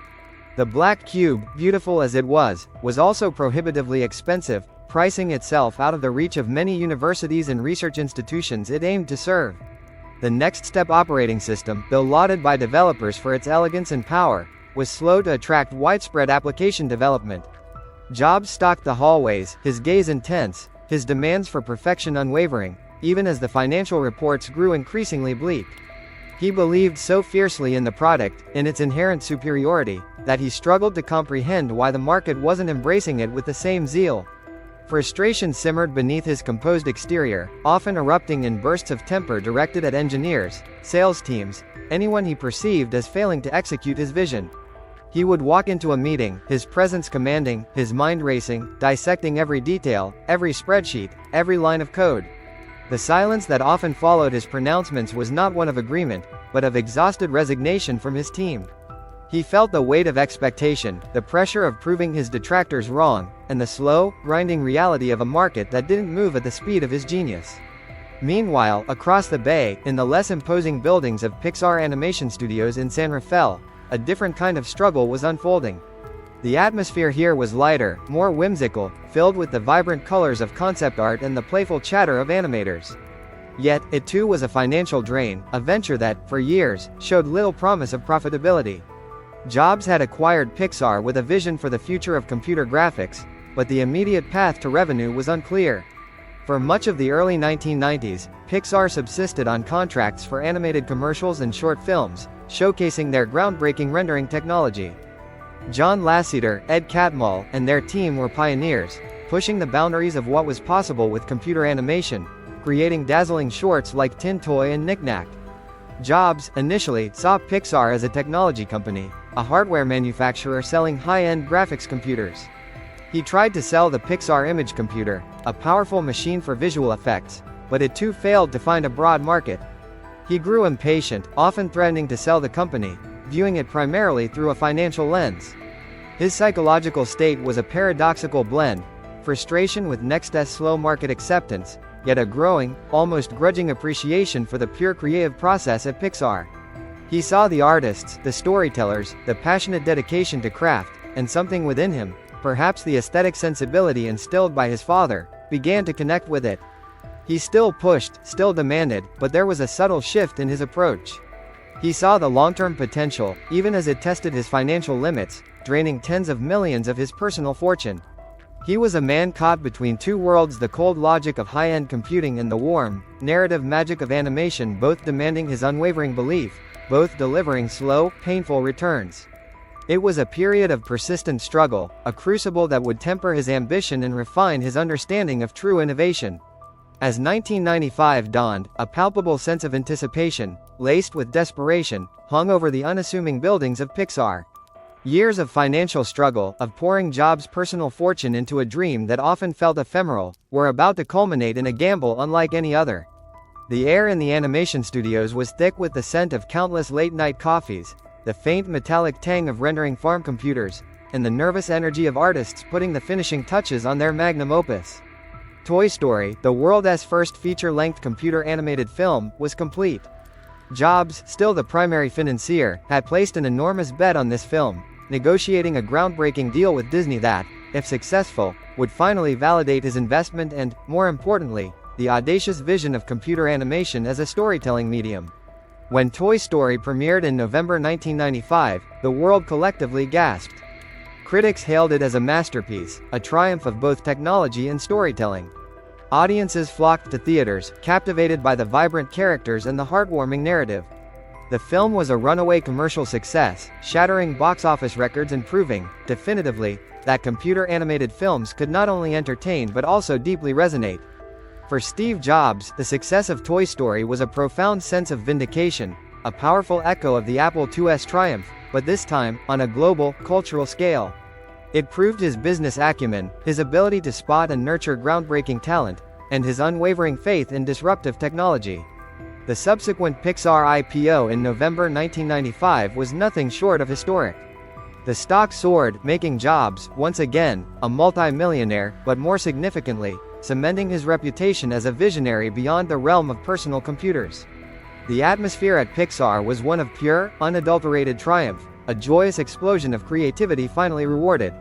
The Black Cube, beautiful as it was also prohibitively expensive, pricing itself out of the reach of many universities and research institutions it aimed to serve. The Next Step operating system, though lauded by developers for its elegance and power, was slow to attract widespread application development. Jobs stalked the hallways, his gaze intense, his demands for perfection unwavering, even as the financial reports grew increasingly bleak. He believed so fiercely in the product, in its inherent superiority, that he struggled to comprehend why the market wasn't embracing it with the same zeal. Frustration simmered beneath his composed exterior, often erupting in bursts of temper directed at engineers, sales teams, anyone he perceived as failing to execute his vision. He would walk into a meeting, his presence commanding, his mind racing, dissecting every detail, every spreadsheet, every line of code. The silence that often followed his pronouncements was not one of agreement, but of exhausted resignation from his team. He felt the weight of expectation, the pressure of proving his detractors wrong, and the slow, grinding reality of a market that didn't move at the speed of his genius. Meanwhile, across the bay, in the less imposing buildings of Pixar Animation Studios in San Rafael, a different kind of struggle was unfolding. The atmosphere here was lighter, more whimsical, filled with the vibrant colors of concept art and the playful chatter of animators. Yet, it too was a financial drain, a venture that, for years, showed little promise of profitability. Jobs had acquired Pixar with a vision for the future of computer graphics, but the immediate path to revenue was unclear. For much of the early 1990s, Pixar subsisted on contracts for animated commercials and short films, showcasing their groundbreaking rendering technology. John Lasseter, Ed Catmull, and their team were pioneers, pushing the boundaries of what was possible with computer animation, creating dazzling shorts like Tin Toy and Knick Knack. Jobs, initially, saw Pixar as a technology company, a hardware manufacturer selling high-end graphics computers. He tried to sell the Pixar Image Computer, a powerful machine for visual effects, but it too failed to find a broad market. He grew impatient, often threatening to sell the company, viewing it primarily through a financial lens. His psychological state was a paradoxical blend, frustration with Next's slow market acceptance, yet a growing, almost grudging appreciation for the pure creative process at Pixar. He saw the artists, the storytellers, the passionate dedication to craft, and something within him, perhaps the aesthetic sensibility instilled by his father, began to connect with it. He still pushed, still demanded, but there was a subtle shift in his approach. He saw the long-term potential, even as it tested his financial limits, draining tens of millions of his personal fortune. He was a man caught between two worlds, the cold logic of high-end computing and the warm, narrative magic of animation, both demanding his unwavering belief, both delivering slow, painful returns. It was a period of persistent struggle, a crucible that would temper his ambition and refine his understanding of true innovation. As 1995 dawned, a palpable sense of anticipation, laced with desperation, hung over the unassuming buildings of Pixar. Years of financial struggle, of pouring Jobs' personal fortune into a dream that often felt ephemeral, were about to culminate in a gamble unlike any other. The air in the animation studios was thick with the scent of countless late-night coffees, the faint metallic tang of rendering farm computers, and the nervous energy of artists putting the finishing touches on their magnum opus. Toy Story, the world's first feature-length computer-animated film, was complete. Jobs, still the primary financier, had placed an enormous bet on this film, negotiating a groundbreaking deal with Disney that, if successful, would finally validate his investment and, more importantly, the audacious vision of computer animation as a storytelling medium. When Toy Story premiered in November 1995, the world collectively gasped. Critics hailed it as a masterpiece, a triumph of both technology and storytelling. Audiences flocked to theaters, captivated by the vibrant characters and the heartwarming narrative. The film was a runaway commercial success, shattering box office records and proving, definitively, that computer-animated films could not only entertain but also deeply resonate. For Steve Jobs, the success of Toy Story was a profound sense of vindication, a powerful echo of the Apple II's triumph, but this time, on a global, cultural scale. It proved his business acumen, his ability to spot and nurture groundbreaking talent, and his unwavering faith in disruptive technology. The subsequent Pixar IPO in November 1995 was nothing short of historic. The stock soared, making Jobs, once again, a multi-millionaire, but more significantly, cementing his reputation as a visionary beyond the realm of personal computers. The atmosphere at Pixar was one of pure, unadulterated triumph, a joyous explosion of creativity finally rewarded.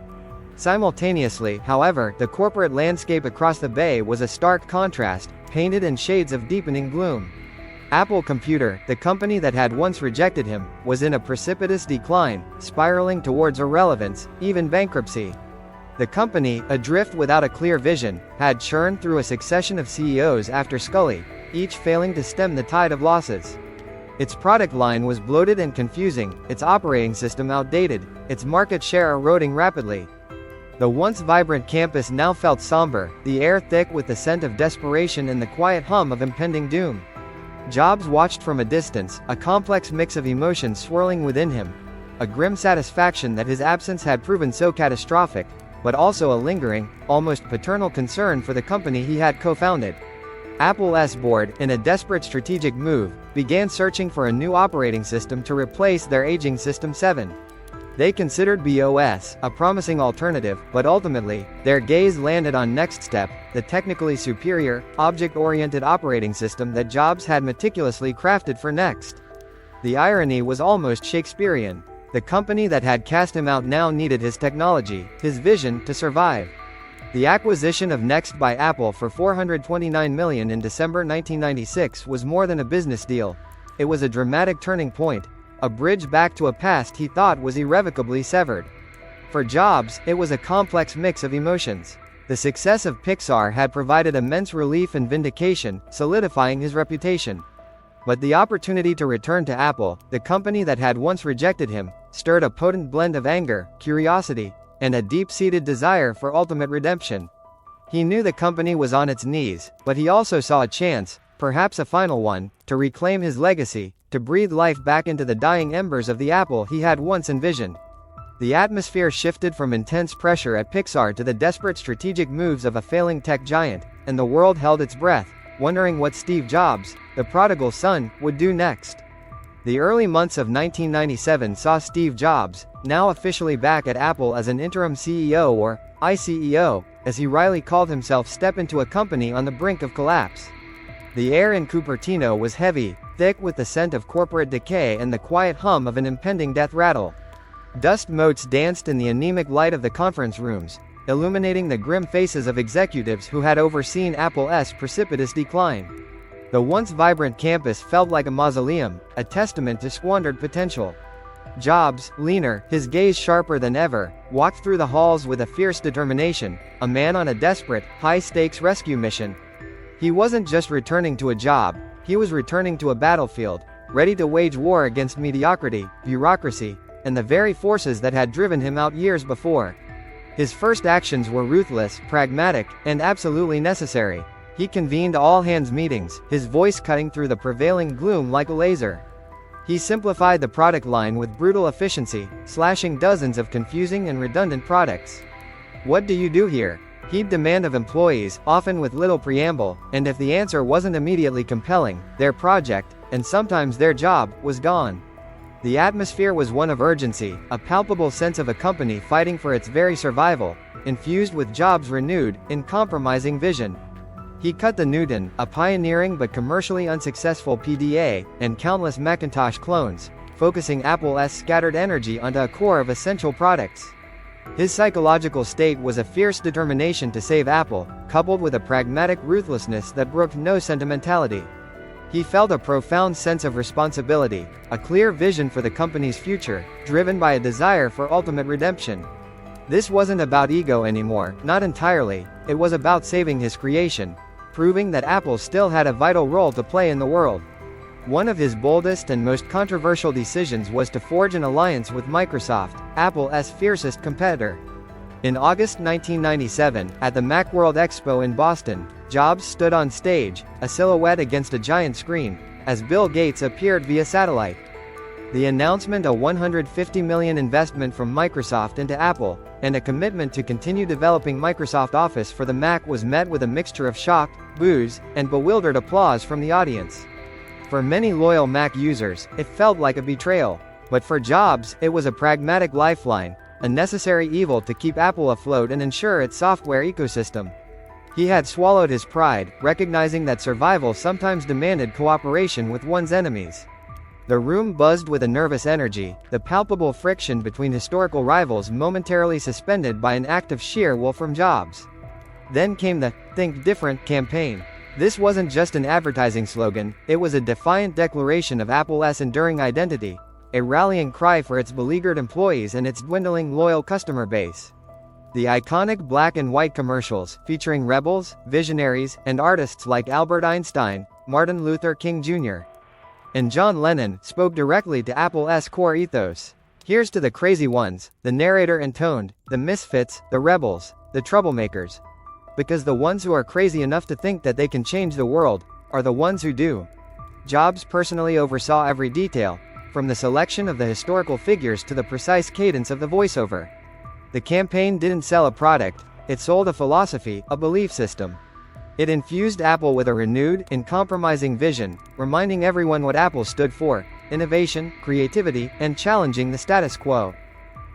Simultaneously, however, the corporate landscape across the bay was a stark contrast, painted in shades of deepening gloom. Apple Computer, the company that had once rejected him, was in a precipitous decline, spiraling towards irrelevance, even bankruptcy. The company, adrift without a clear vision, had churned through a succession of CEOs after Scully, each failing to stem the tide of losses. Its product line was bloated and confusing, its operating system outdated, its market share eroding rapidly. The once vibrant campus now felt somber, the air thick with the scent of desperation and the quiet hum of impending doom. Jobs watched from a distance, a complex mix of emotions swirling within him. A grim satisfaction that his absence had proven so catastrophic, but also a lingering, almost paternal concern for the company he had co-founded. Apple's board, in a desperate strategic move, began searching for a new operating system to replace their aging System 7. They considered BOS, a promising alternative, but ultimately, their gaze landed on Next Step, the technically superior, object-oriented operating system that Jobs had meticulously crafted for Next. The irony was almost Shakespearean. The company that had cast him out now needed his technology, his vision, to survive. The acquisition of Next by Apple for $429 million in December 1996 was more than a business deal. It was a dramatic turning point, a bridge back to a past he thought was irrevocably severed. For Jobs, it was a complex mix of emotions. The success of Pixar had provided immense relief and vindication, solidifying his reputation. But the opportunity to return to Apple, the company that had once rejected him, stirred a potent blend of anger, curiosity, and a deep-seated desire for ultimate redemption. He knew the company was on its knees, but he also saw a chance, perhaps a final one, to reclaim his legacy, to breathe life back into the dying embers of the Apple he had once envisioned. The atmosphere shifted from intense pressure at Pixar to the desperate strategic moves of a failing tech giant, and the world held its breath, wondering what Steve Jobs, the prodigal son, would do next. The early months of 1997 saw Steve Jobs, now officially back at Apple as an interim CEO or ICEO, as he wryly called himself, step into a company on the brink of collapse. The air in Cupertino was heavy, thick with the scent of corporate decay and the quiet hum of an impending death rattle. Dust motes danced in the anemic light of the conference rooms, illuminating the grim faces of executives who had overseen Apple's precipitous decline. The once vibrant campus felt like a mausoleum, a testament to squandered potential. Jobs, leaner, his gaze sharper than ever, walked through the halls with a fierce determination, a man on a desperate, high-stakes rescue mission. He wasn't just returning to a job, he was returning to a battlefield, ready to wage war against mediocrity, bureaucracy, and the very forces that had driven him out years before. His first actions were ruthless, pragmatic, and absolutely necessary. He convened all-hands meetings, his voice cutting through the prevailing gloom like a laser. He simplified the product line with brutal efficiency, slashing dozens of confusing and redundant products. "What do you do here?" he'd demand of employees, often with little preamble, and if the answer wasn't immediately compelling, their project, and sometimes their job, was gone. The atmosphere was one of urgency, a palpable sense of a company fighting for its very survival, infused with Jobs' renewed, uncompromising vision. He cut the Newton, a pioneering but commercially unsuccessful PDA, and countless Macintosh clones, focusing Apple's scattered energy onto a core of essential products. His psychological state was a fierce determination to save Apple, coupled with a pragmatic ruthlessness that brooked no sentimentality. He felt a profound sense of responsibility, a clear vision for the company's future, driven by a desire for ultimate redemption. This wasn't about ego anymore, not entirely, it was about saving his creation, proving that Apple still had a vital role to play in the world. One of his boldest and most controversial decisions was to forge an alliance with Microsoft, Apple's fiercest competitor. In August 1997, at the Macworld Expo in Boston, Jobs stood on stage, a silhouette against a giant screen, as Bill Gates appeared via satellite. The announcement, a $150 million investment from Microsoft into Apple, and a commitment to continue developing Microsoft Office for the Mac, was met with a mixture of shock, boos, and bewildered applause from the audience. For many loyal Mac users, it felt like a betrayal. But for Jobs, it was a pragmatic lifeline, a necessary evil to keep Apple afloat and ensure its software ecosystem. He had swallowed his pride, recognizing that survival sometimes demanded cooperation with one's enemies. The room buzzed with a nervous energy, the palpable friction between historical rivals momentarily suspended by an act of sheer will from Jobs. Then came the "Think Different" campaign. This wasn't just an advertising slogan, it was a defiant declaration of Apple's enduring identity, a rallying cry for its beleaguered employees and its dwindling loyal customer base. The iconic black and white commercials, featuring rebels, visionaries, and artists like Albert Einstein, Martin Luther King Jr., and John Lennon, spoke directly to Apple's core ethos. Here's to the crazy ones, the narrator intoned, the misfits, the rebels, the troublemakers. Because the ones who are crazy enough to think that they can change the world, are the ones who do. Jobs personally oversaw every detail, from the selection of the historical figures to the precise cadence of the voiceover. The campaign didn't sell a product, it sold a philosophy, a belief system. It infused Apple with a renewed, uncompromising vision, reminding everyone what Apple stood for: innovation, creativity, and challenging the status quo.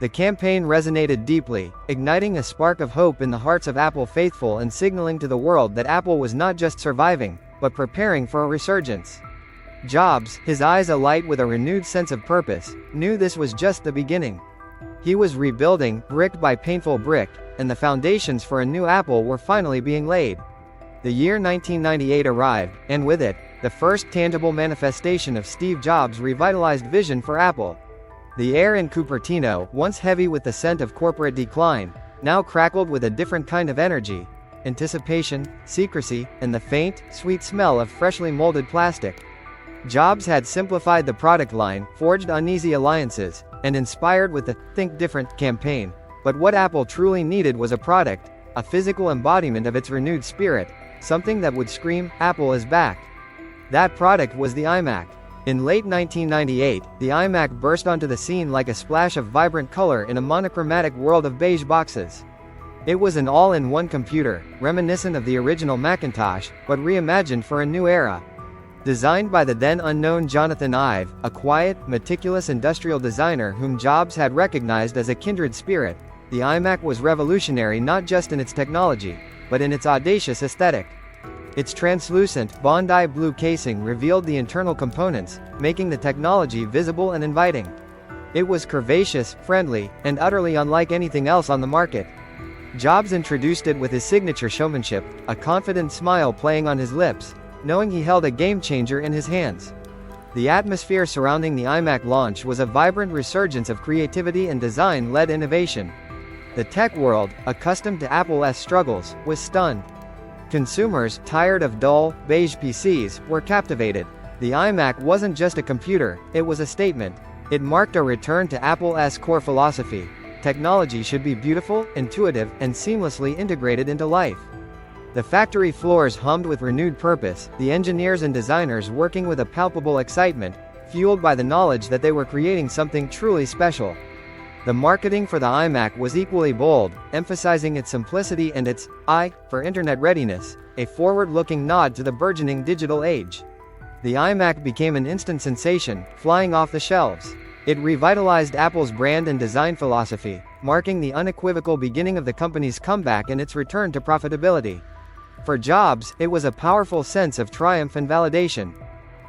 The campaign resonated deeply, igniting a spark of hope in the hearts of Apple faithful and signaling to the world that Apple was not just surviving, but preparing for a resurgence. Jobs, his eyes alight with a renewed sense of purpose, knew this was just the beginning. He was rebuilding, brick by painful brick, and the foundations for a new Apple were finally being laid. The year 1998 arrived, and with it, the first tangible manifestation of Steve Jobs' revitalized vision for Apple. The air in Cupertino, once heavy with the scent of corporate decline, now crackled with a different kind of energy: anticipation, secrecy, and the faint, sweet smell of freshly molded plastic. Jobs had simplified the product line, forged uneasy alliances, and inspired with the Think Different campaign. But what Apple truly needed was a product, a physical embodiment of its renewed spirit, something that would scream, "Apple is back." That product was the iMac. In late 1998, the iMac burst onto the scene like a splash of vibrant color in a monochromatic world of beige boxes. It was an all-in-one computer, reminiscent of the original Macintosh, but reimagined for a new era. Designed by the then-unknown Jonathan Ive, a quiet, meticulous industrial designer whom Jobs had recognized as a kindred spirit, the iMac was revolutionary not just in its technology, but in its audacious aesthetic. Its translucent, Bondi blue casing revealed the internal components, making the technology visible and inviting. It was curvaceous, friendly, and utterly unlike anything else on the market. Jobs introduced it with his signature showmanship, a confident smile playing on his lips, knowing he held a game-changer in his hands. The atmosphere surrounding the iMac launch was a vibrant resurgence of creativity and design-led innovation. The tech world, accustomed to Apple's struggles, was stunned. Consumers, tired of dull, beige PCs, were captivated. The iMac wasn't just a computer, it was a statement. It marked a return to Apple's core philosophy: technology should be beautiful, intuitive, and seamlessly integrated into life. The factory floors hummed with renewed purpose, the engineers and designers working with a palpable excitement, fueled by the knowledge that they were creating something truly special. The marketing for the iMac was equally bold, emphasizing its simplicity and its I for internet readiness, a forward-looking nod to the burgeoning digital age. The iMac became an instant sensation, flying off the shelves. It revitalized Apple's brand and design philosophy, marking the unequivocal beginning of the company's comeback and its return to profitability. For Jobs, it was a powerful sense of triumph and validation.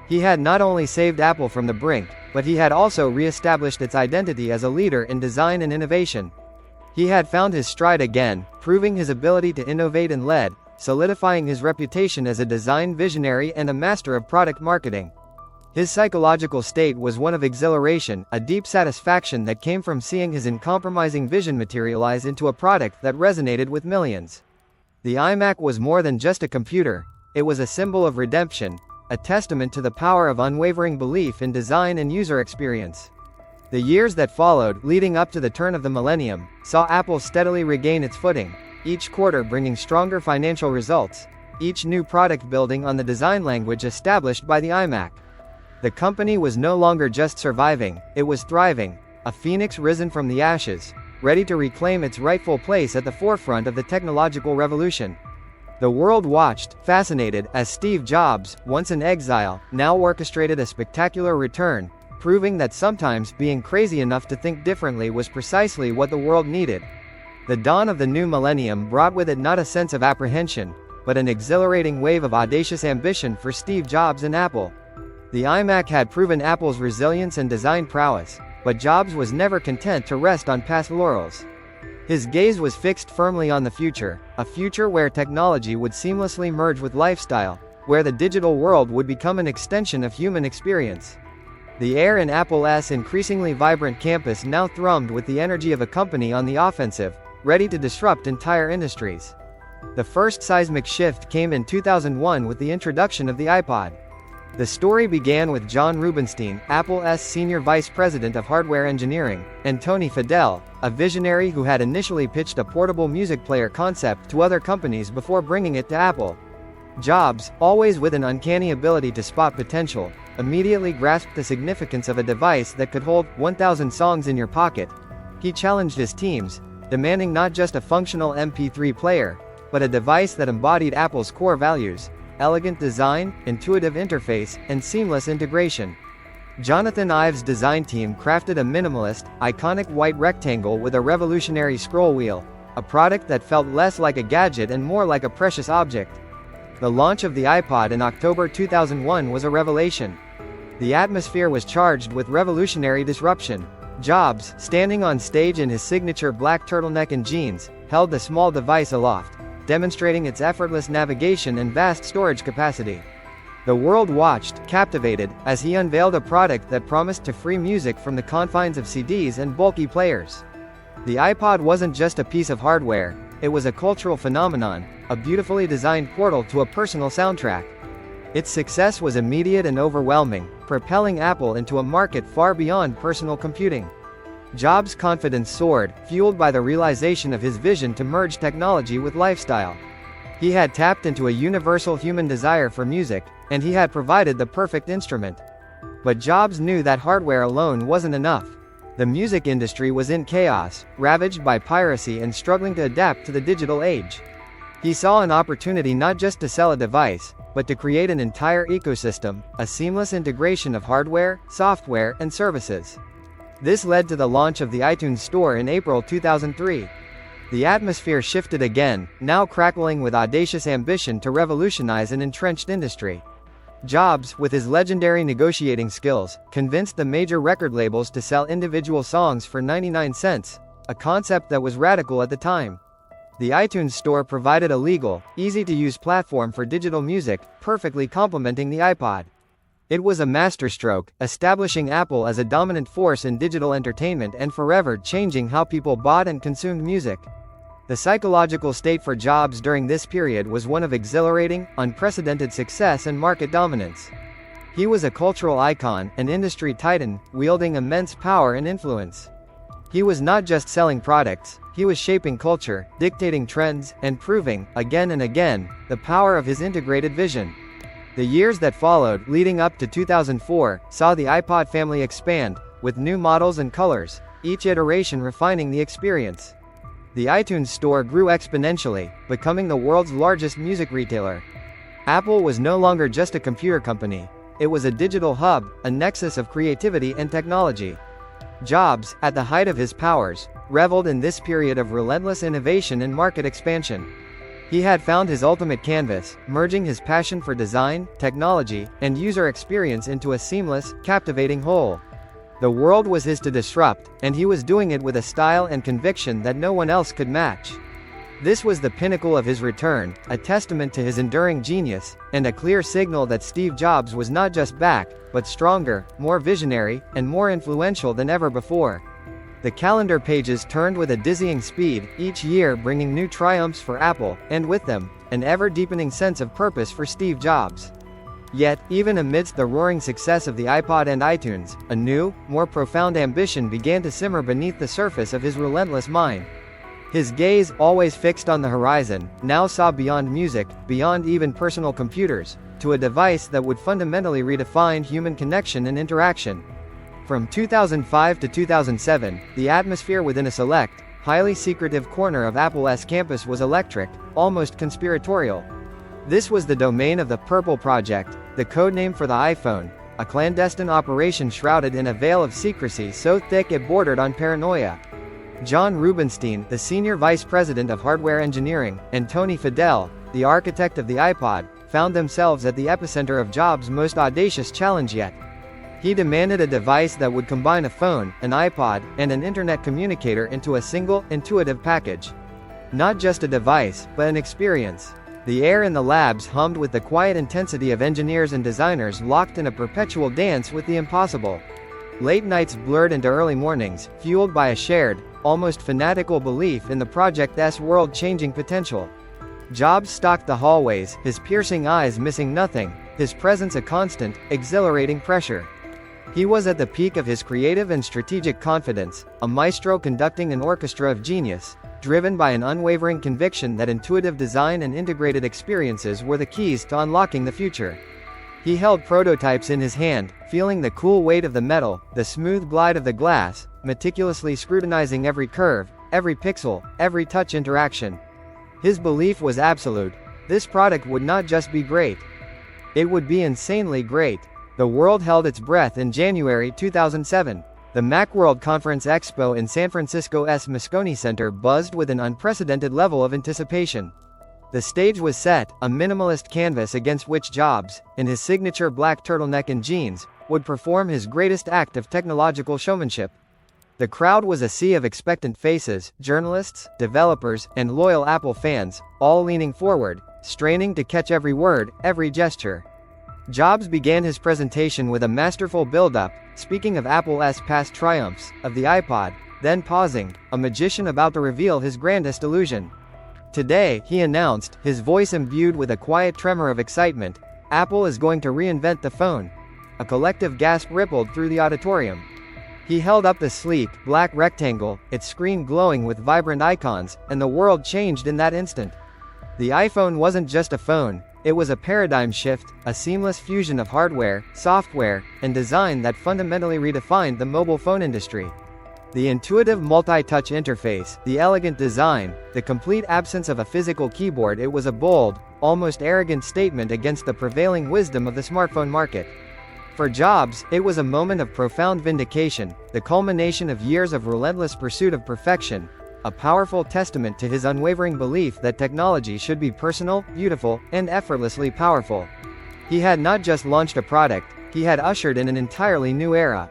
He had not only saved Apple from the brink, but he had also re-established its identity as a leader in design and innovation. He had found his stride again, proving his ability to innovate and lead, solidifying his reputation as a design visionary and a master of product marketing. His psychological state was one of exhilaration, a deep satisfaction that came from seeing his uncompromising vision materialize into a product that resonated with millions. The iMac was more than just a computer, it was a symbol of redemption, a testament to the power of unwavering belief in design and user experience. The years that followed, leading up to the turn of the millennium, saw Apple steadily regain its footing, each quarter bringing stronger financial results, each new product building on the design language established by the iMac. The company was no longer just surviving, it was thriving, a phoenix risen from the ashes, ready to reclaim its rightful place at the forefront of the technological revolution. The world watched, fascinated, as Steve Jobs, once in exile, now orchestrated a spectacular return, proving that sometimes being crazy enough to think differently was precisely what the world needed. The dawn of the new millennium brought with it not a sense of apprehension, but an exhilarating wave of audacious ambition for Steve Jobs and Apple. The iMac had proven Apple's resilience and design prowess, but Jobs was never content to rest on past laurels. His gaze was fixed firmly on the future, a future where technology would seamlessly merge with lifestyle, where the digital world would become an extension of human experience. The air in Apple's increasingly vibrant campus now thrummed with the energy of a company on the offensive, ready to disrupt entire industries. The first seismic shift came in 2001 with the introduction of the iPod. The story began with John Rubinstein, Apple's senior vice president of hardware engineering, and Tony Fadell, a visionary who had initially pitched a portable music player concept to other companies before bringing it to Apple. Jobs, always with an uncanny ability to spot potential, immediately grasped the significance of a device that could hold 1,000 songs in your pocket. He challenged his teams, demanding not just a functional MP3 player, but a device that embodied Apple's core values: elegant design, intuitive interface, and seamless integration. Jonathan Ive's design team crafted a minimalist, iconic white rectangle with a revolutionary scroll wheel, a product that felt less like a gadget and more like a precious object. The launch of the iPod in October 2001 was a revelation. The atmosphere was charged with revolutionary disruption. Jobs, standing on stage in his signature black turtleneck and jeans, held the small device aloft, demonstrating its effortless navigation and vast storage capacity. The world watched, captivated, as he unveiled a product that promised to free music from the confines of CDs and bulky players. The iPod wasn't just a piece of hardware, it was a cultural phenomenon, a beautifully designed portal to a personal soundtrack. Its success was immediate and overwhelming, propelling Apple into a market far beyond personal computing. Jobs' confidence soared, fueled by the realization of his vision to merge technology with lifestyle. He had tapped into a universal human desire for music, and he had provided the perfect instrument. But Jobs knew that hardware alone wasn't enough. The music industry was in chaos, ravaged by piracy and struggling to adapt to the digital age. He saw an opportunity not just to sell a device, but to create an entire ecosystem, a seamless integration of hardware, software, and services. This led to the launch of the iTunes Store in April 2003. The atmosphere shifted again, now crackling with audacious ambition to revolutionize an entrenched industry. Jobs, with his legendary negotiating skills, convinced the major record labels to sell individual songs for 99 cents, a concept that was radical at the time. The iTunes Store provided a legal, easy-to-use platform for digital music, perfectly complementing the iPod. It was a masterstroke, establishing Apple as a dominant force in digital entertainment and forever changing how people bought and consumed music. The psychological state for Jobs during this period was one of exhilarating, unprecedented success and market dominance. He was a cultural icon, an industry titan, wielding immense power and influence. He was not just selling products, he was shaping culture, dictating trends, and proving, again and again, the power of his integrated vision. The years that followed, leading up to 2004, saw the iPod family expand, with new models and colors, each iteration refining the experience. The iTunes Store grew exponentially, becoming the world's largest music retailer. Apple was no longer just a computer company, it was a digital hub, a nexus of creativity and technology. Jobs, at the height of his powers, reveled in this period of relentless innovation and market expansion. He had found his ultimate canvas, merging his passion for design, technology, and user experience into a seamless, captivating whole. The world was his to disrupt, and he was doing it with a style and conviction that no one else could match. This was the pinnacle of his return, a testament to his enduring genius, and a clear signal that Steve Jobs was not just back, but stronger, more visionary, and more influential than ever before. The calendar pages turned with a dizzying speed, each year bringing new triumphs for Apple, and with them, an ever-deepening sense of purpose for Steve Jobs. Yet, even amidst the roaring success of the iPod and iTunes, a new, more profound ambition began to simmer beneath the surface of his relentless mind. His gaze, always fixed on the horizon, now saw beyond music, beyond even personal computers, to a device that would fundamentally redefine human connection and interaction. From 2005 to 2007, the atmosphere within a select, highly secretive corner of Apple's campus was electric, almost conspiratorial. This was the domain of the Purple Project, the codename for the iPhone, a clandestine operation shrouded in a veil of secrecy so thick it bordered on paranoia. John Rubinstein, the senior vice president of hardware engineering, and Tony Fadell, the architect of the iPod, found themselves at the epicenter of Jobs' most audacious challenge yet. He demanded a device that would combine a phone, an iPod, and an internet communicator into a single, intuitive package. Not just a device, but an experience. The air in the labs hummed with the quiet intensity of engineers and designers locked in a perpetual dance with the impossible. Late nights blurred into early mornings, fueled by a shared, almost fanatical belief in the project's world-changing potential. Jobs stalked the hallways, his piercing eyes missing nothing, his presence a constant, exhilarating pressure. He was at the peak of his creative and strategic confidence, a maestro conducting an orchestra of genius, driven by an unwavering conviction that intuitive design and integrated experiences were the keys to unlocking the future. He held prototypes in his hand, feeling the cool weight of the metal, the smooth glide of the glass, meticulously scrutinizing every curve, every pixel, every touch interaction. His belief was absolute. This product would not just be great. It would be insanely great. The world held its breath in January 2007. The Macworld Conference Expo in San Francisco's Moscone Center buzzed with an unprecedented level of anticipation. The stage was set, a minimalist canvas against which Jobs, in his signature black turtleneck and jeans, would perform his greatest act of technological showmanship. The crowd was a sea of expectant faces, journalists, developers, and loyal Apple fans, all leaning forward, straining to catch every word, every gesture. Jobs began his presentation with a masterful build-up, speaking of Apple's past triumphs, of the iPod, then pausing, a magician about to reveal his grandest illusion. Today, he announced, his voice imbued with a quiet tremor of excitement, Apple is going to reinvent the phone. A collective gasp rippled through the auditorium. He held up the sleek, black rectangle, its screen glowing with vibrant icons, and the world changed in that instant. The iPhone wasn't just a phone, it was a paradigm shift, a seamless fusion of hardware, software, and design that fundamentally redefined the mobile phone industry. The intuitive multi-touch interface, the elegant design, the complete absence of a physical keyboard, it was a bold, almost arrogant statement against the prevailing wisdom of the smartphone market. For Jobs, it was a moment of profound vindication, the culmination of years of relentless pursuit of perfection, a powerful testament to his unwavering belief that technology should be personal, beautiful, and effortlessly powerful. He had not just launched a product, he had ushered in an entirely new era.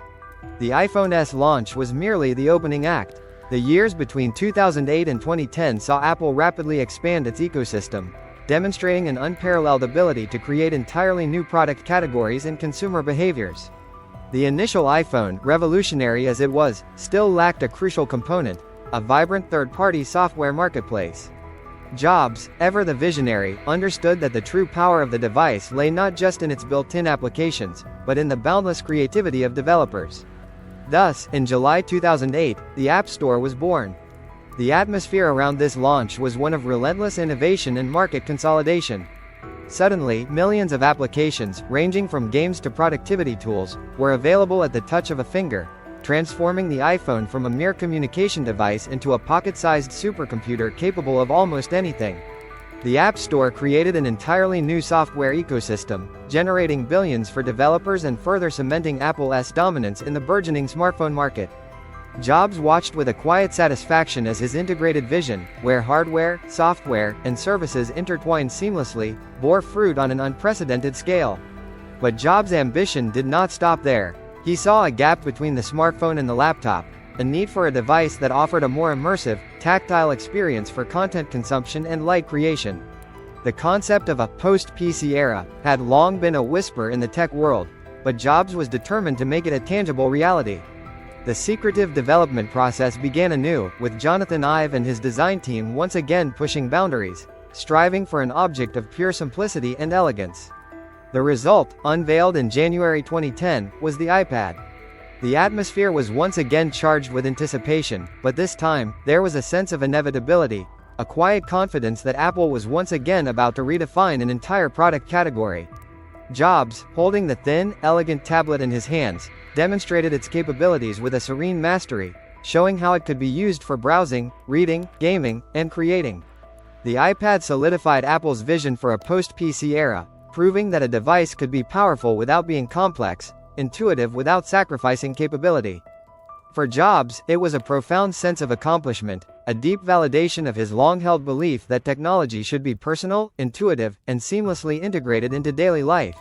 The iPhone S launch was merely the opening act. The years between 2008 and 2010 saw Apple rapidly expand its ecosystem, demonstrating an unparalleled ability to create entirely new product categories and consumer behaviors. The initial iPhone, revolutionary as it was, still lacked a crucial component, a vibrant third-party software marketplace. Jobs, ever the visionary, understood that the true power of the device lay not just in its built-in applications, but in the boundless creativity of developers. Thus, in July 2008, the App Store was born. The atmosphere around this launch was one of relentless innovation and market consolidation. Suddenly, millions of applications, ranging from games to productivity tools, were available at the touch of a finger, transforming the iPhone from a mere communication device into a pocket-sized supercomputer capable of almost anything. The App Store created an entirely new software ecosystem, generating billions for developers and further cementing Apple's dominance in the burgeoning smartphone market. Jobs watched with a quiet satisfaction as his integrated vision, where hardware, software, and services intertwined seamlessly, bore fruit on an unprecedented scale. But Jobs' ambition did not stop there. He saw a gap between the smartphone and the laptop, a need for a device that offered a more immersive, tactile experience for content consumption and light creation. The concept of a post-PC era had long been a whisper in the tech world, but Jobs was determined to make it a tangible reality. The secretive development process began anew, with Jonathan Ive and his design team once again pushing boundaries, striving for an object of pure simplicity and elegance. The result, unveiled in January 2010, was the iPad. The atmosphere was once again charged with anticipation, but this time, there was a sense of inevitability, a quiet confidence that Apple was once again about to redefine an entire product category. Jobs, holding the thin, elegant tablet in his hands, demonstrated its capabilities with a serene mastery, showing how it could be used for browsing, reading, gaming, and creating. The iPad solidified Apple's vision for a post-PC era, proving that a device could be powerful without being complex, intuitive without sacrificing capability. For Jobs, it was a profound sense of accomplishment, a deep validation of his long-held belief that technology should be personal, intuitive, and seamlessly integrated into daily life.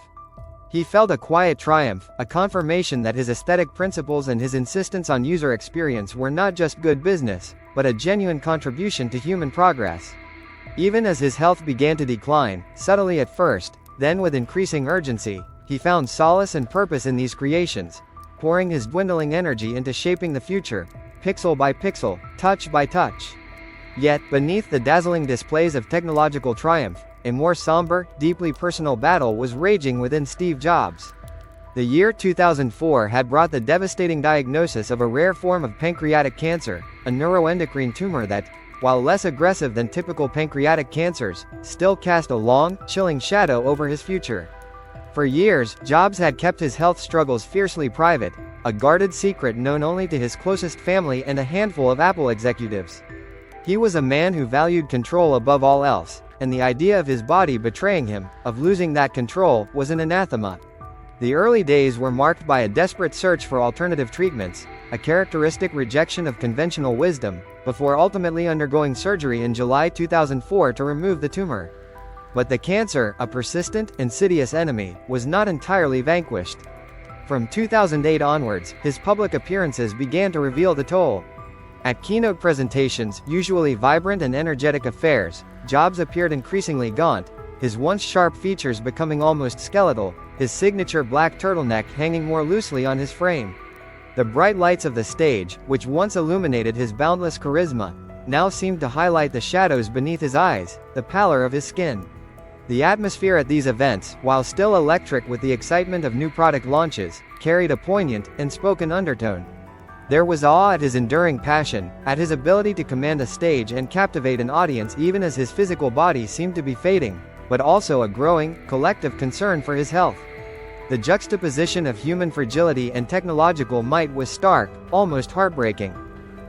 He felt a quiet triumph, a confirmation that his aesthetic principles and his insistence on user experience were not just good business, but a genuine contribution to human progress. Even as his health began to decline, subtly at first, then with increasing urgency, he found solace and purpose in these creations, pouring his dwindling energy into shaping the future, pixel by pixel, touch by touch. Yet, beneath the dazzling displays of technological triumph, a more somber, deeply personal battle was raging within Steve Jobs. The year 2004 had brought the devastating diagnosis of a rare form of pancreatic cancer, a neuroendocrine tumor that, while less aggressive than typical pancreatic cancers, still cast a long, chilling shadow over his future. For years, Jobs had kept his health struggles fiercely private, a guarded secret known only to his closest family and a handful of Apple executives. He was a man who valued control above all else, and the idea of his body betraying him, of losing that control, was an anathema. The early days were marked by a desperate search for alternative treatments, a characteristic rejection of conventional wisdom, before ultimately undergoing surgery in July 2004 to remove the tumor. But the cancer, a persistent, insidious enemy, was not entirely vanquished. From 2008 onwards, his public appearances began to reveal the toll. At keynote presentations, usually vibrant and energetic affairs, Jobs appeared increasingly gaunt, his once sharp features becoming almost skeletal, his signature black turtleneck hanging more loosely on his frame. The bright lights of the stage, which once illuminated his boundless charisma, now seemed to highlight the shadows beneath his eyes, the pallor of his skin. The atmosphere at these events, while still electric with the excitement of new product launches, carried a poignant, unspoken undertone. There was awe at his enduring passion, at his ability to command a stage and captivate an audience even as his physical body seemed to be fading, but also a growing, collective concern for his health. The juxtaposition of human fragility and technological might was stark, almost heartbreaking.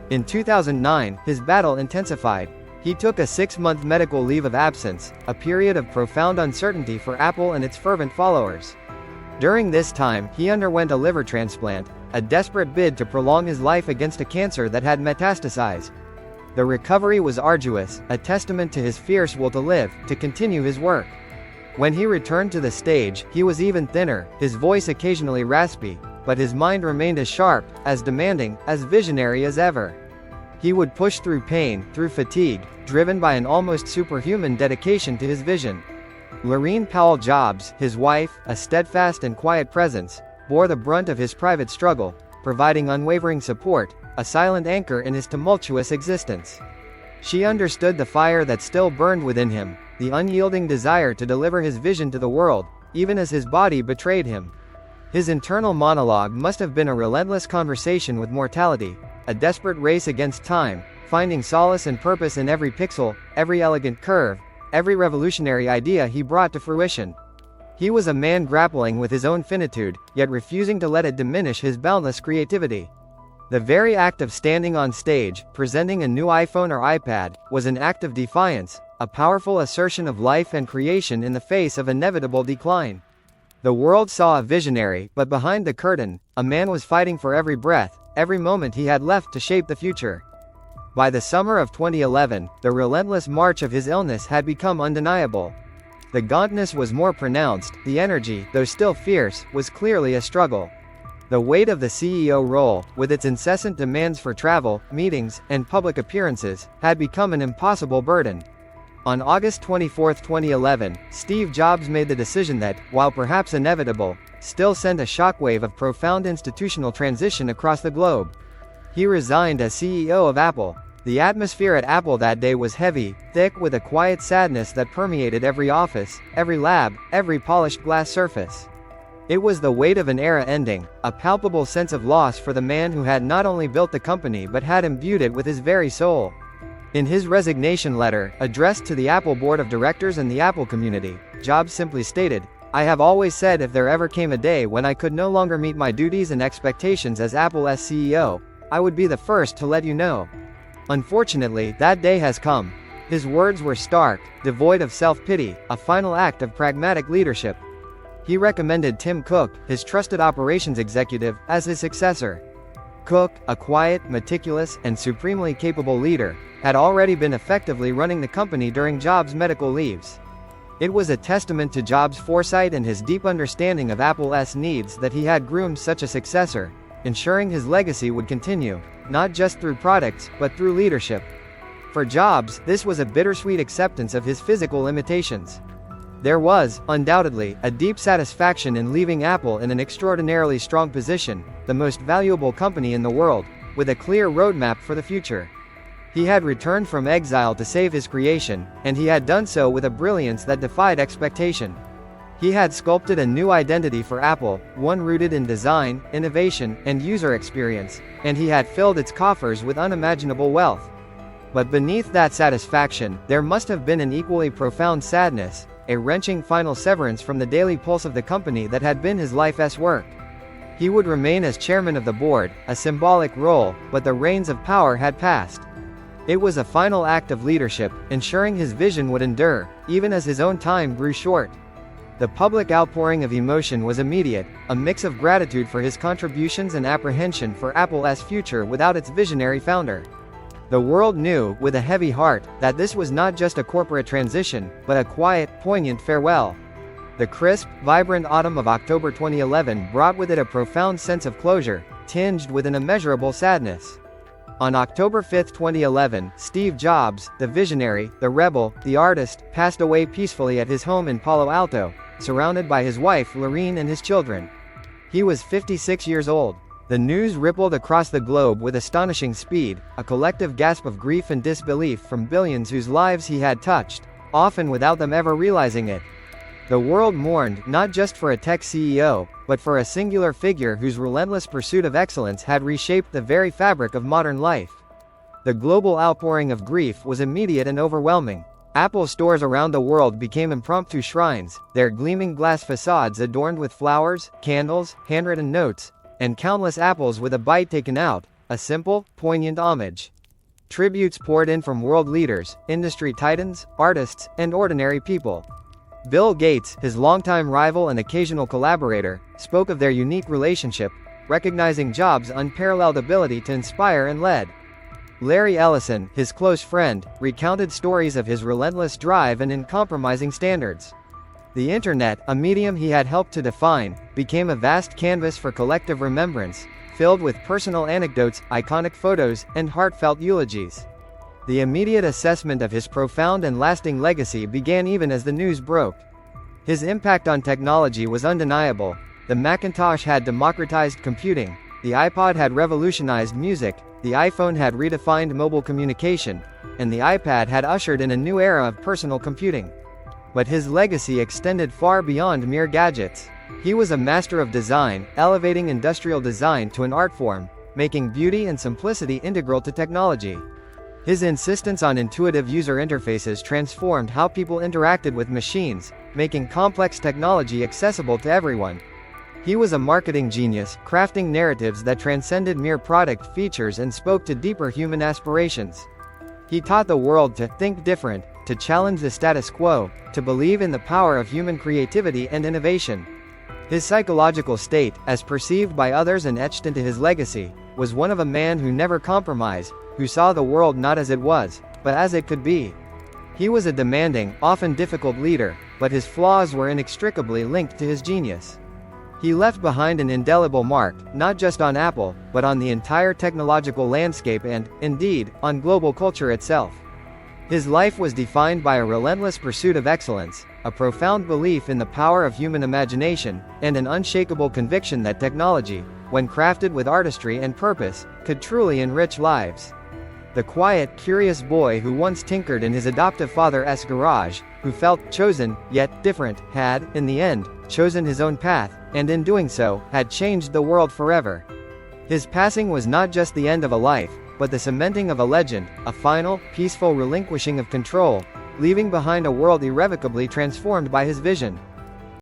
In 2009, his battle intensified. He took a 6-month medical leave of absence, a period of profound uncertainty for Apple and its fervent followers. During this time, he underwent a liver transplant, a desperate bid to prolong his life against a cancer that had metastasized. The recovery was arduous, a testament to his fierce will to live, to continue his work. When he returned to the stage, he was even thinner, his voice occasionally raspy, but his mind remained as sharp, as demanding, as visionary as ever. He would push through pain, through fatigue, driven by an almost superhuman dedication to his vision. Laurene Powell Jobs, his wife, a steadfast and quiet presence, bore the brunt of his private struggle, providing unwavering support, a silent anchor in his tumultuous existence. She understood the fire that still burned within him, the unyielding desire to deliver his vision to the world, even as his body betrayed him. His internal monologue must have been a relentless conversation with mortality, a desperate race against time, finding solace and purpose in every pixel, every elegant curve, every revolutionary idea he brought to fruition. He was a man grappling with his own finitude, yet refusing to let it diminish his boundless creativity. The very act of standing on stage, presenting a new iPhone or iPad, was an act of defiance, a powerful assertion of life and creation in the face of inevitable decline. The world saw a visionary, but behind the curtain, a man was fighting for every breath, every moment he had left to shape the future. By the summer of 2011, the relentless march of his illness had become undeniable. The gauntness was more pronounced, the energy, though still fierce, was clearly a struggle. The weight of the CEO role, with its incessant demands for travel, meetings, and public appearances, had become an impossible burden. On August 24, 2011, Steve Jobs made the decision that, while perhaps inevitable, still sent a shockwave of profound institutional transition across the globe. He resigned as CEO of Apple. The atmosphere at Apple that day was heavy, thick with a quiet sadness that permeated every office, every lab, every polished glass surface. It was the weight of an era ending, a palpable sense of loss for the man who had not only built the company but had imbued it with his very soul. In his resignation letter, addressed to the Apple board of directors and the Apple community, Jobs simply stated, "I have always said if there ever came a day when I could no longer meet my duties and expectations as Apple's CEO, I would be the first to let you know." Unfortunately, that day has come. His words were stark, devoid of self-pity, a final act of pragmatic leadership. He recommended Tim Cook, his trusted operations executive, as his successor. Cook, a quiet, meticulous, and supremely capable leader, had already been effectively running the company during Jobs' medical leaves. It was a testament to Jobs' foresight and his deep understanding of Apple's needs that he had groomed such a successor, ensuring his legacy would continue, not just through products, but through leadership. For Jobs, this was a bittersweet acceptance of his physical limitations. There was, undoubtedly, a deep satisfaction in leaving Apple in an extraordinarily strong position, the most valuable company in the world, with a clear roadmap for the future. He had returned from exile to save his creation, and he had done so with a brilliance that defied expectation. He had sculpted a new identity for Apple, one rooted in design, innovation, and user experience, and he had filled its coffers with unimaginable wealth. But beneath that satisfaction, there must have been an equally profound sadness, a wrenching final severance from the daily pulse of the company that had been his life's work. He would remain as chairman of the board, a symbolic role, but the reins of power had passed. It was a final act of leadership, ensuring his vision would endure, even as his own time grew short. The public outpouring of emotion was immediate, a mix of gratitude for his contributions and apprehension for Apple's future without its visionary founder. The world knew, with a heavy heart, that this was not just a corporate transition, but a quiet, poignant farewell. The crisp, vibrant autumn of October 2011 brought with it a profound sense of closure, tinged with an immeasurable sadness. On October 5, 2011, Steve Jobs, the visionary, the rebel, the artist, passed away peacefully at his home in Palo Alto, surrounded by his wife Lorene and his children. He was 56 years old. The news rippled across the globe with astonishing speed, a collective gasp of grief and disbelief from billions whose lives he had touched, often without them ever realizing it. The world mourned, not just for a tech CEO, but for a singular figure whose relentless pursuit of excellence had reshaped the very fabric of modern life. The global outpouring of grief was immediate and overwhelming. Apple stores around the world became impromptu shrines, their gleaming glass facades adorned with flowers, candles, handwritten notes, and countless apples with a bite taken out, a simple, poignant homage. Tributes poured in from world leaders, industry titans, artists, and ordinary people. Bill Gates, his longtime rival and occasional collaborator, spoke of their unique relationship, recognizing Jobs' unparalleled ability to inspire and lead. Larry Ellison, his close friend, recounted stories of his relentless drive and uncompromising standards. The internet, a medium he had helped to define, became a vast canvas for collective remembrance, filled with personal anecdotes, iconic photos, and heartfelt eulogies. The immediate assessment of his profound and lasting legacy began even as the news broke. His impact on technology was undeniable. The Macintosh had democratized computing, the iPod had revolutionized music, the iPhone had redefined mobile communication, and the iPad had ushered in a new era of personal computing. But his legacy extended far beyond mere gadgets. He was a master of design, elevating industrial design to an art form, making beauty and simplicity integral to technology. His insistence on intuitive user interfaces transformed how people interacted with machines, making complex technology accessible to everyone. He was a marketing genius, crafting narratives that transcended mere product features and spoke to deeper human aspirations. He taught the world to think different, to challenge the status quo, to believe in the power of human creativity and innovation. His psychological state, as perceived by others and etched into his legacy, was one of a man who never compromised, who saw the world not as it was, but as it could be. He was a demanding, often difficult leader, but his flaws were inextricably linked to his genius. He left behind an indelible mark, not just on Apple, but on the entire technological landscape and, indeed, on global culture itself. His life was defined by a relentless pursuit of excellence, a profound belief in the power of human imagination, and an unshakable conviction that technology, when crafted with artistry and purpose, could truly enrich lives. The quiet, curious boy who once tinkered in his adoptive father's garage, who felt chosen, yet different, had, in the end, chosen his own path, and in doing so, had changed the world forever. His passing was not just the end of a life, but the cementing of a legend, a final, peaceful relinquishing of control, leaving behind a world irrevocably transformed by his vision.